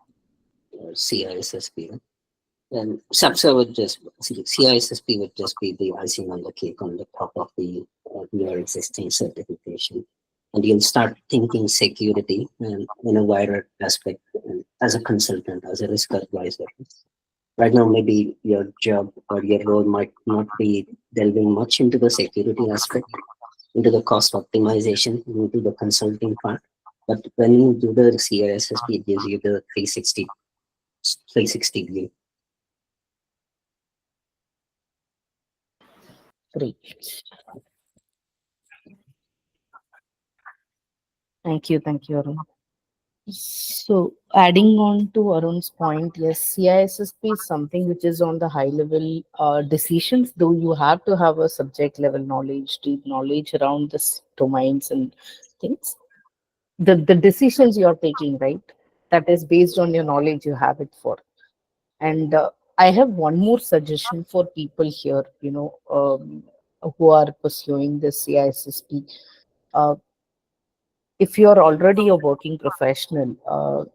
or CISSP, and SAPSA would just, CISSP would just be the icing on the cake on the top of your existing certification. And you'll start thinking security and in a wider aspect, and as a consultant, as a risk advisor. Right now, maybe your job or your role might not be delving much into the security aspect, into the cost optimization, into the consulting part. But when you do the CISSP, it gives you the 360 view. Great. Thank you, Arun. So, adding on to Arun's point, yes, CISSP is something which is on the high level decisions, though you have to have a subject level knowledge, deep knowledge around this domains and things. The decisions you're taking, right? That is based on your knowledge you have it for. And I have one more suggestion for people here, who are pursuing the CISSP. Uh, if you're already a working professional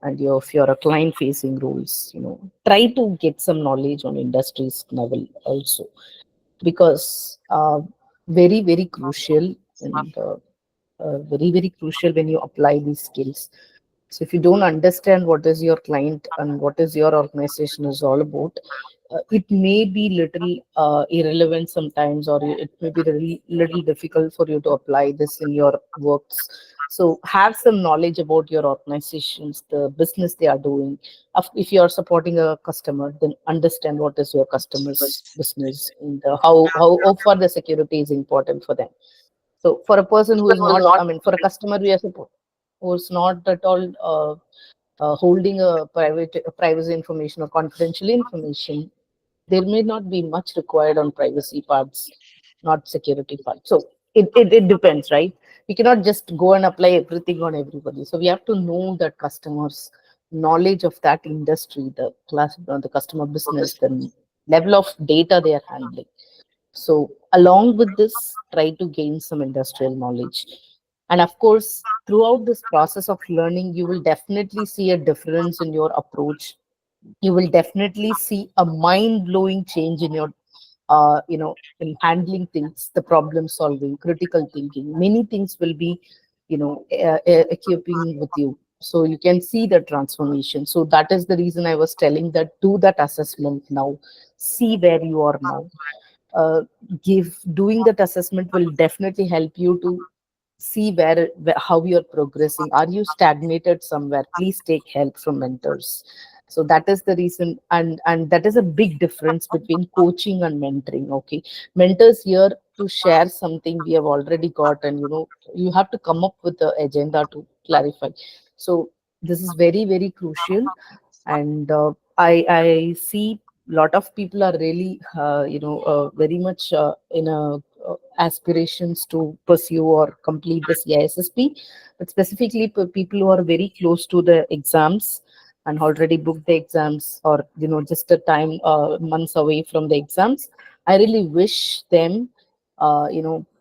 and if you're a client facing roles, try to get some knowledge on industries level also, because very, very crucial, and very, very crucial when you apply these skills. So if you don't understand what is your client and what is your organization is all about, it may be little irrelevant sometimes, or it may be really little difficult for you to apply this in your works. So have some knowledge about your organizations, the business they are doing. If you are supporting a customer, then understand what is your customer's business, and how far the security is important for them. So for a person who is not, I mean, for a customer we are support who's not at all holding a privacy information or confidential information, there may not be much required on privacy parts, not security parts. So it depends, right? We cannot just go and apply everything on everybody. So we have to know that customers' knowledge of that industry, the customer business, the level of data they are handling. So along with this, try to gain some industrial knowledge. And of course, throughout this process of learning, you will definitely see a difference in your approach. You will definitely see a mind-blowing change in your, in handling things, the problem solving, critical thinking. Many things will be, equipping with you. So you can see the transformation. So that is the reason I was telling that do that assessment now. See where you are now. uh, Doing that assessment will definitely help you to see how you're progressing. Are you stagnated somewhere? Please take help from mentors. So that is the reason, and that is a big difference between coaching and mentoring. Okay, mentors here to share something we have already got, and you have to come up with the agenda to clarify. So this is very, very crucial. And I see lot of people are really very much in a aspirations to pursue or complete the CISSP, but specifically for people who are very close to the exams and already booked the exams, or just a time months away from the exams. I really wish them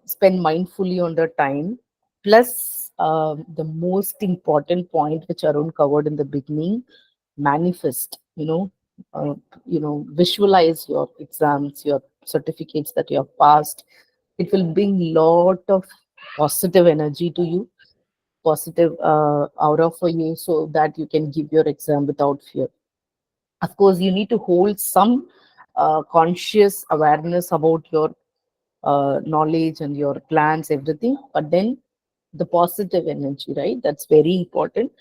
spend mindfully on their time. Plus the most important point which Arun covered in the beginning, manifest, visualize your exams, your certificates that you have passed. It will bring lot of positive energy to you, positive aura for you, so that you can give your exam without fear. Of course, you need to hold some conscious awareness about your knowledge and your plans, everything, but then the positive energy, right? That's very important.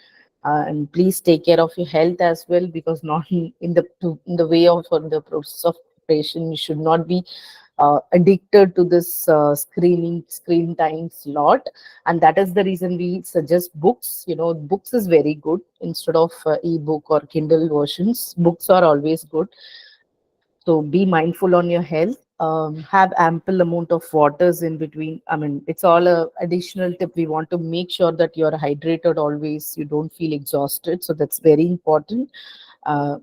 And please take care of your health as well, because not in the way of, or in the process of preparation, you should not be addicted to this screen times lot. And that is the reason we suggest books. Books is very good instead of ebook or Kindle versions. Books are always good. So be mindful on your health. Have ample amount of waters in between. I mean, it's all a additional tip. We want to make sure that you're hydrated always. You don't feel exhausted. So that's very important.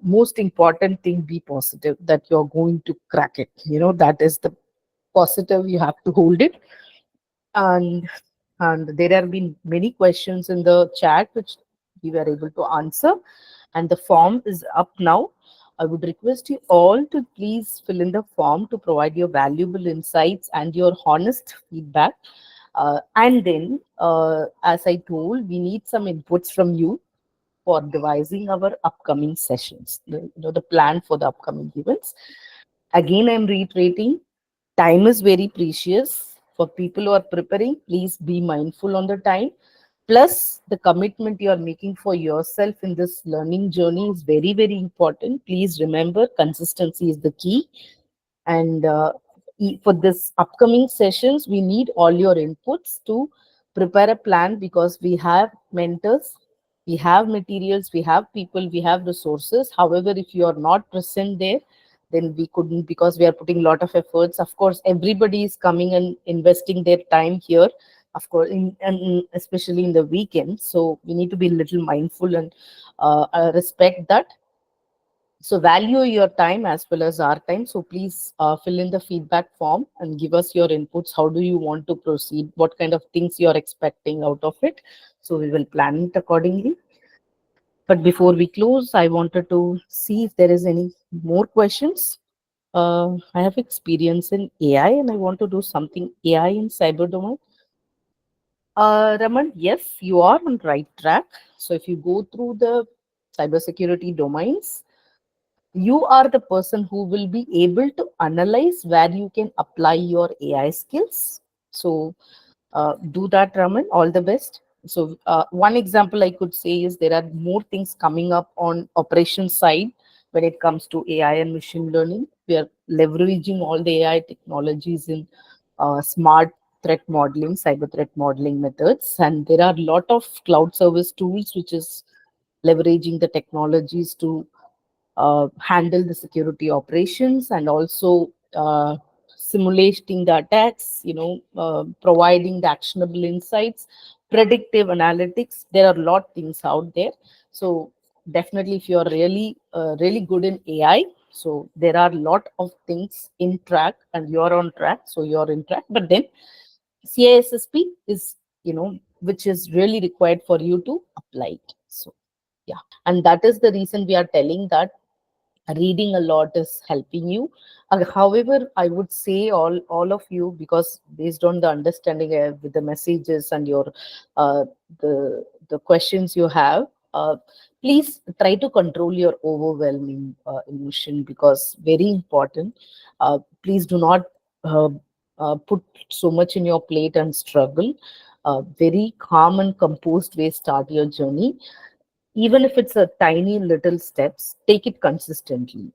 Most important thing, be positive that you're going to crack it. That is the positive. You have to hold it. And and there have been many questions in the chat which we were able to answer, and the form is up now. I would request you all to please fill in the form to provide your valuable insights and your honest feedback. And then, as I told, we need some inputs from you for devising our upcoming sessions, the plan for the upcoming events. Again, I'm reiterating, time is very precious. For people who are preparing, please be mindful on the time. Plus, the commitment you are making for yourself in this learning journey is very, very important. Please remember, consistency is the key. And for this upcoming sessions, we need all your inputs to prepare a plan, because we have mentors, we have materials, we have people, we have resources. However, if you are not present there, then we couldn't, because we are putting a lot of efforts. Of course, everybody is coming and investing their time here, of course, and especially in the weekend. So we need to be a little mindful and respect that. So value your time as well as our time. So please fill in the feedback form and give us your inputs. How do you want to proceed? What kind of things you're expecting out of it? So we will plan it accordingly. But before we close, I wanted to see if there is any more questions. I have experience in AI and I want to do something AI in cyber domain. Raman, yes, you are on right track. So if you go through the cybersecurity domains, you are the person who will be able to analyze where you can apply your AI skills. So do that, Raman. All the best. So one example I could say is there are more things coming up on operations side when it comes to AI and machine learning. We are leveraging all the AI technologies in smart threat modeling, cyber threat modeling methods, and there are a lot of cloud service tools which is leveraging the technologies to handle the security operations, and also simulating the attacks, providing the actionable insights, predictive analytics. There are a lot of things out there. So definitely, if you're really good in AI, so there are a lot of things in track and you're on track. So you're in track. But then CISSP is, which is really required for you to apply it. So yeah. And that is the reason we are telling that reading a lot is helping you. However, I would say all of you, because based on the understanding with the messages and your uh, the questions you have, please try to control your overwhelming emotion, because very important. Please do not uh, put so much in your plate and struggle. Very calm and composed way start your journey. Even if it's a tiny little steps, take it consistently.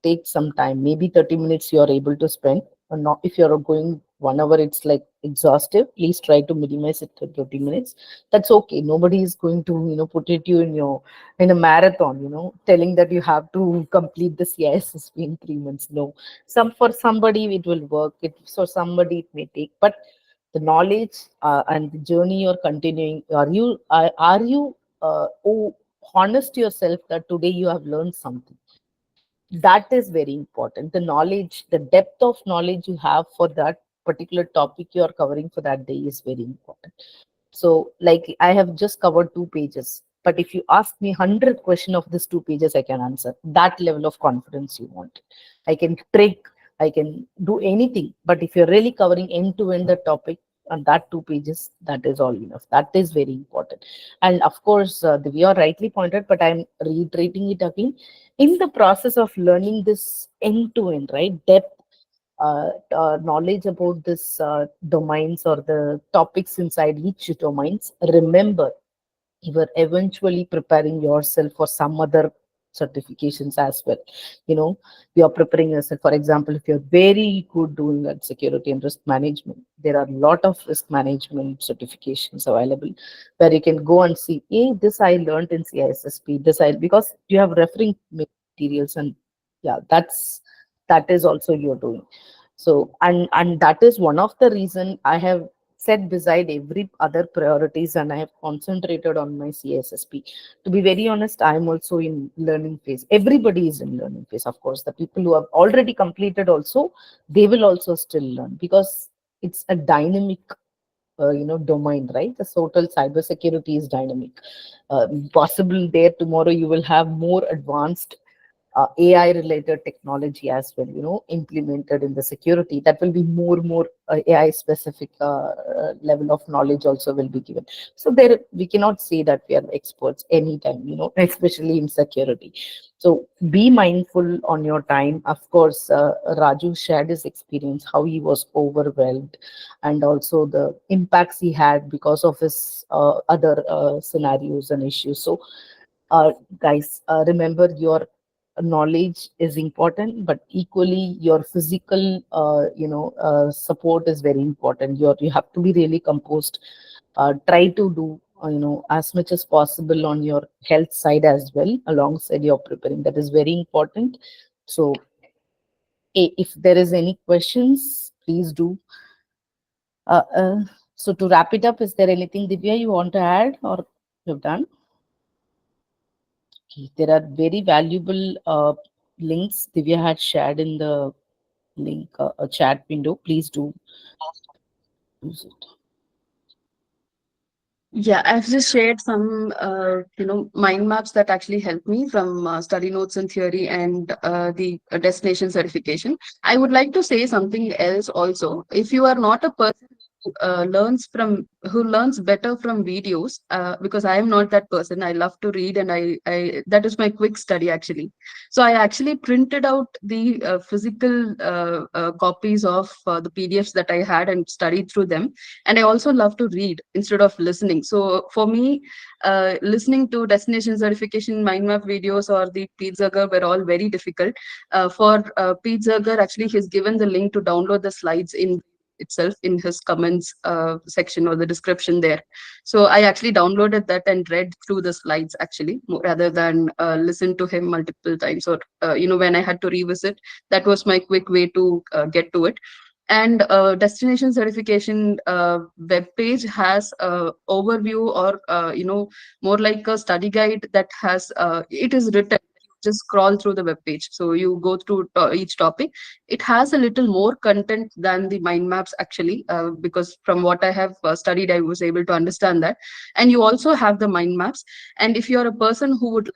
Take some time, maybe 30 minutes you are able to spend, or not. If you're going 1 hour, it's like exhaustive. Please try to minimize it to 30 minutes. That's okay. Nobody is going to put it you in a marathon, telling that you have to complete the CISSP in 3 months. No, for somebody it will work, for somebody it may take, but the knowledge and the journey you're continuing, are you honest to yourself that today you have learned something? That is very important. The knowledge, the depth of knowledge you have for that particular topic you are covering for that day is very important. So, like, I have just covered 2 pages, but if you ask me 100 questions of this 2 pages, I can answer. That level of confidence you want. I can trick I can do anything. But if you're really covering end to end the topic on that 2 pages, that is all enough. That is very important. And of course, Divya rightly pointed, but I'm reiterating it again. In the process of learning this end to end, right, depth, knowledge about this domains or the topics inside each domains, remember you are eventually preparing yourself for some other certifications as well. You know, you're preparing yourself. For example, if you're very good doing at security and risk management, there are a lot of risk management certifications available where you can go and see, hey, this I learned in CISSP, this I, because you have referring materials. And yeah, that is also you're doing. So, and that is one of the reason I have set beside every other priorities, and I have concentrated on my CISSP. To be very honest, I am also in learning phase. Everybody is in learning phase. Of course, the people who have already completed also, they will also still learn, because it's a dynamic domain, right? The total cybersecurity is dynamic. Possible there tomorrow you will have more advanced AI related technology as well, implemented in the security. That will be more AI specific level of knowledge also will be given. So there, we cannot say that we are experts anytime, especially in security. So be mindful on your time. Of course, Raju shared his experience, how he was overwhelmed, and also the impacts he had because of his other scenarios and issues. So guys, remember, your knowledge is important, but equally your physical support is very important. You have to be really composed. Try to do as much as possible on your health side as well, alongside your preparing. That is very important. So if there is any questions, please do. uh, uh, so to wrap it up, is there anything, Divya, you want to add, or you've done? Okay, there are very valuable links Divya had shared in the link chat window. Please do use it. Yeah, I've just shared some, mind maps that actually helped me from study notes and theory and the destination certification. I would like to say something else also. If you are not a person who learns better from videos, because I am not that person. I love to read, and I that is my quick study actually. So I actually printed out the physical copies of the PDFs that I had and studied through them. And I also love to read instead of listening. So for me, listening to destination certification mind map videos or the Pete were all very difficult. For Pete actually, he's given the link to download the slides in itself in his comments section or the description there. So I actually downloaded that and read through the slides actually, rather than listen to him multiple times, or when I had to revisit. That was my quick way to get to it. And destination certification web page has a overview, or more like a study guide that has it is written. Just scroll through the web page, so you go through each topic. It has a little more content than the mind maps actually, because from what I have studied, I was able to understand that. And you also have the mind maps. And if you're a person who would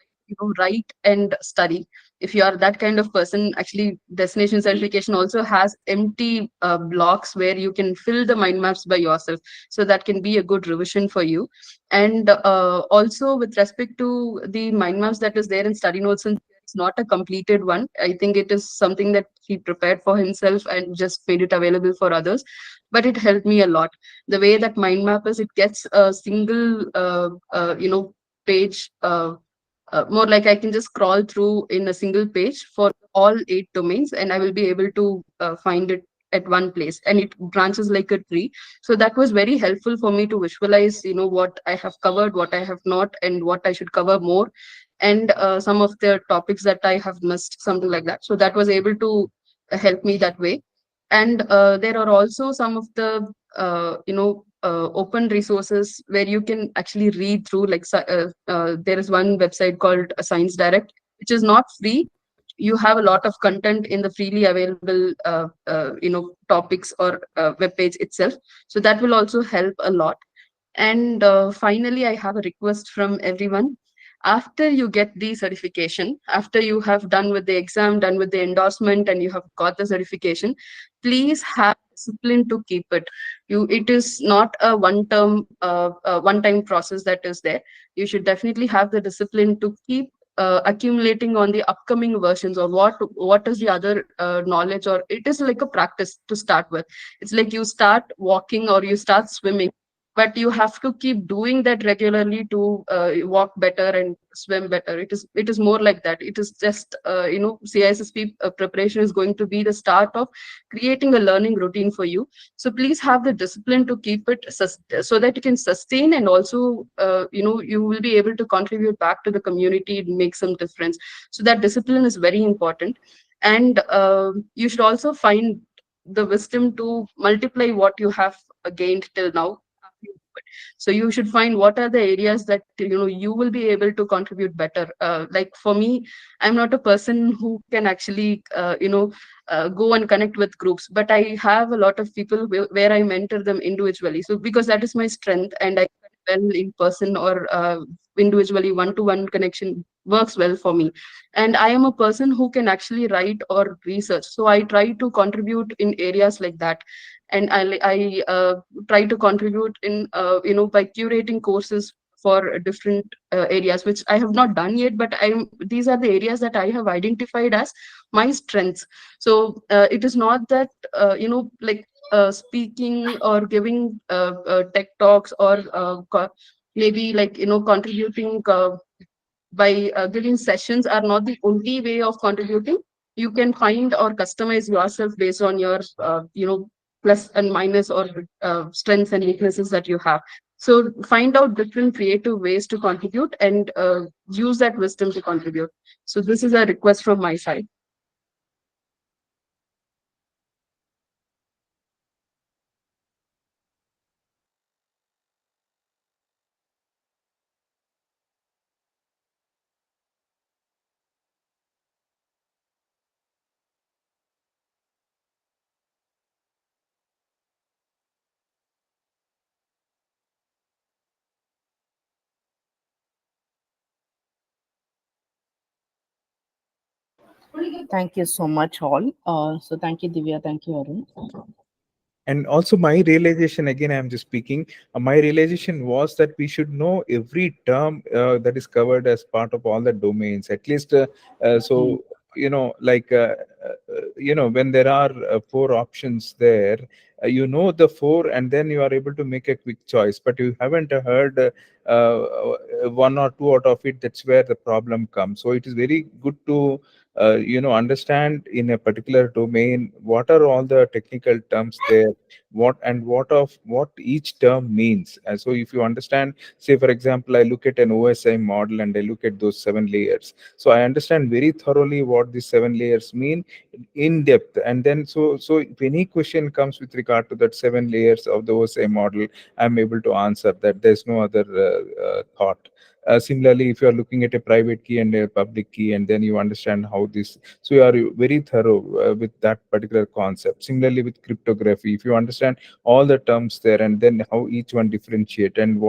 write and study, if you are that kind of person, actually destination certification also has empty blocks where you can fill the mind maps by yourself. So that can be a good revision for you. And also with respect to the mind maps that is there in study notes, and it's not a completed one. I think it is something that he prepared for himself and just made it available for others. But it helped me a lot. The way that mind map is, it gets a single page, more like I can just scroll through in a single page for all 8 domains, and I will be able to find it at one place, and it branches like a tree. So that was very helpful for me to visualize, what I have covered, what I have not, and what I should cover more, and some of the topics that I have missed, something like that. So that was able to help me that way. And there are also some of the open resources where you can actually read through, like there is one website called Science Direct, which is not free. You have a lot of content in the freely available topics or web page itself. So that will also help a lot. And finally, I have a request from everyone. After you get the certification, after you have done with the exam, done with the endorsement, and you have got the certification, please have discipline to keep it. It is not a one time process that is there. You should definitely have the discipline to keep accumulating on the upcoming versions, or what is the other knowledge, or it is like a practice to start with. It's like you start walking or you start swimming, but you have to keep doing that regularly to walk better and swim better. It is more like that. It is just CISSP preparation is going to be the start of creating a learning routine for you. So please have the discipline to keep it so that you can sustain, and also you will be able to contribute back to the community and make some difference. So that discipline is very important. And you should also find the wisdom to multiply what you have gained till now. So you should find what are the areas that you will be able to contribute better. Like for me, I'm not a person who can actually go and connect with groups, but I have a lot of people where I mentor them individually, so because that is my strength, and I well in person or individually, one-to-one connection works well for me. And I am a person who can actually write or research, so I try to contribute in areas like that. And I try to contribute in by curating courses for different areas which I have not done yet, but I'm these are the areas that I have identified as my strengths. So it is not that like speaking or giving tech talks, or maybe like contributing by giving sessions are not the only way of contributing. You can find or customize yourself based on your plus and minus, or strengths and weaknesses that you have. So find out different creative ways to contribute, and use that wisdom to contribute. So this is a request from my side. Thank you so much, all. So thank you, Divya. Thank you, Arun. And also my realization, again I'm just speaking, my realization was that we should know every term that is covered as part of all the domains, at least so like when there are four options there, you know the four, and then you are able to make a quick choice, but you haven't heard one or two out of it. That's where the problem comes. So it is very good to understand in a particular domain what are all the technical terms there, what each term means. And so if you understand, say for example, I look at an OSI model and I look at those 7 layers, so I understand very thoroughly what these 7 layers mean in depth. And then so if any question comes with regard to that 7 layers of the OSI model, I'm able to answer that. There's no other thought. Similarly, if you are looking at a private key and a public key, and then you understand how this, so you are very thorough with that particular concept. Similarly, with cryptography, if you understand all the terms there, and then how each one differentiate, and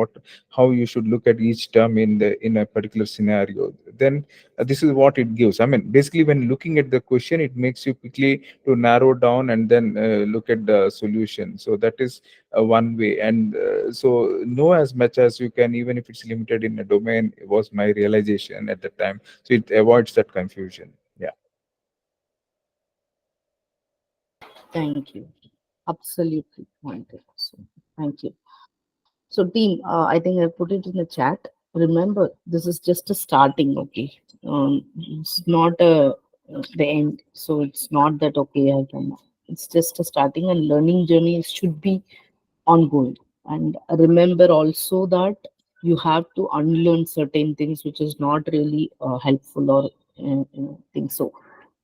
how you should look at each term in a particular scenario, then this is what it gives. I mean, basically, when looking at the question, it makes you quickly to narrow down and then look at the solution. So that is one way. And so know as much as you can, even if it's limited in a domain, was my realization at the time. So it avoids that confusion. Yeah. Thank you. Absolutely pointed. So, thank you. So, team, I think I put it in the chat. Remember, this is just a starting, okay? It's not the end. So, it's not that, okay, I can. It's just a starting, and learning journey should be ongoing. And remember also that you have to unlearn certain things which is not really helpful, or things. So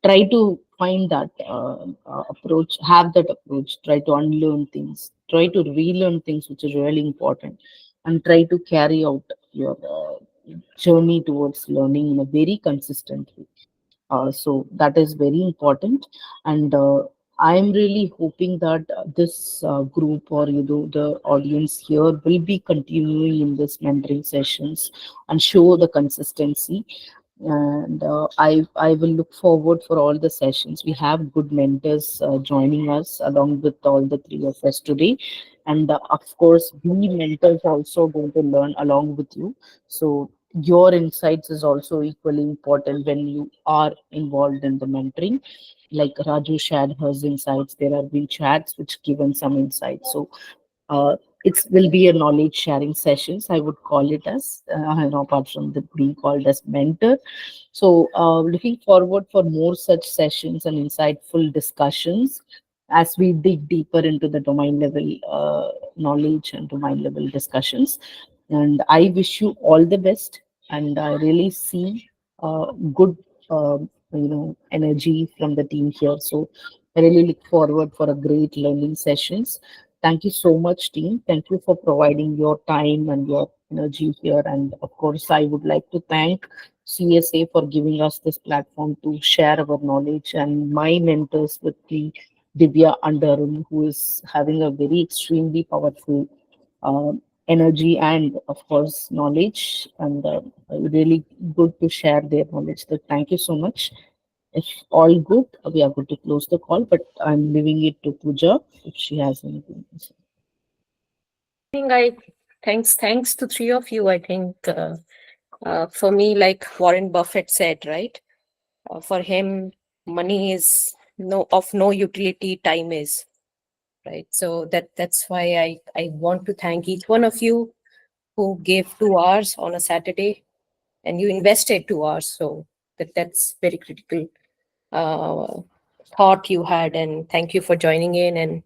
try to find that approach, have that approach, try to unlearn things, try to relearn things which is really important, and try to carry out your journey towards learning in a very consistent way. So that is very important. And I'm really hoping that this group, or the audience here, will be continuing in this mentoring sessions and show the consistency. And I will look forward for all the sessions. We have good mentors joining us along with all the three of us today, and of course, we mentors also going to learn along with you. So your insights is also equally important when you are involved in the mentoring. Like Raju shared hers insights, there have been chats which given some insights. So it will be a knowledge sharing sessions, I would call it as, apart from the being called as mentor. So looking forward for more such sessions and insightful discussions as we dig deeper into the domain level knowledge and domain level discussions. And I wish you all the best. And I really see good, energy from the team here. So I really look forward for a great learning sessions. Thank you so much, team. Thank you for providing your time and your energy here. And of course, I would like to thank CSA for giving us this platform to share our knowledge, and my mentors with me, Divya and Arun, who is having a very extremely powerful uh, energy and of course knowledge, and really good to share their knowledge. So thank you so much. If all good, we are good to close the call, but I'm leaving it to Pooja if she has anything to say. think I thanks to three of you. I think for me, like Warren Buffett said, right? For him, money is no utility. Time is, right. So that's why I want to thank each one of you who gave 2 hours on a Saturday, and you invested 2 hours. So that's very critical uh, thought you had, and thank you for joining in. And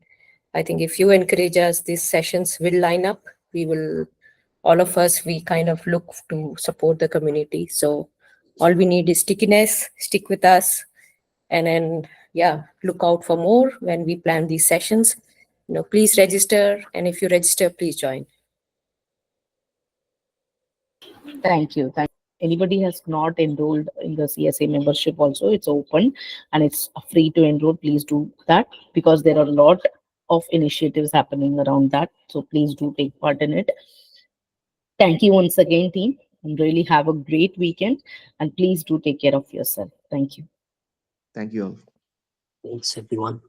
I think if you encourage us, these sessions will line up. We will, all of us, we kind of look to support the community. So all we need is stickiness, stick with us, and then, yeah, look out for more when we plan these sessions. Please register. And if you register, please join. Thank you. Thank Anybody has not enrolled in the CSA membership also, it's open and it's free to enroll. Please do that because there are a lot of initiatives happening around that. So please do take part in it. Thank you once again, team, and really have a great weekend. And please do take care of yourself. Thank you. Thank you all. Thanks, everyone.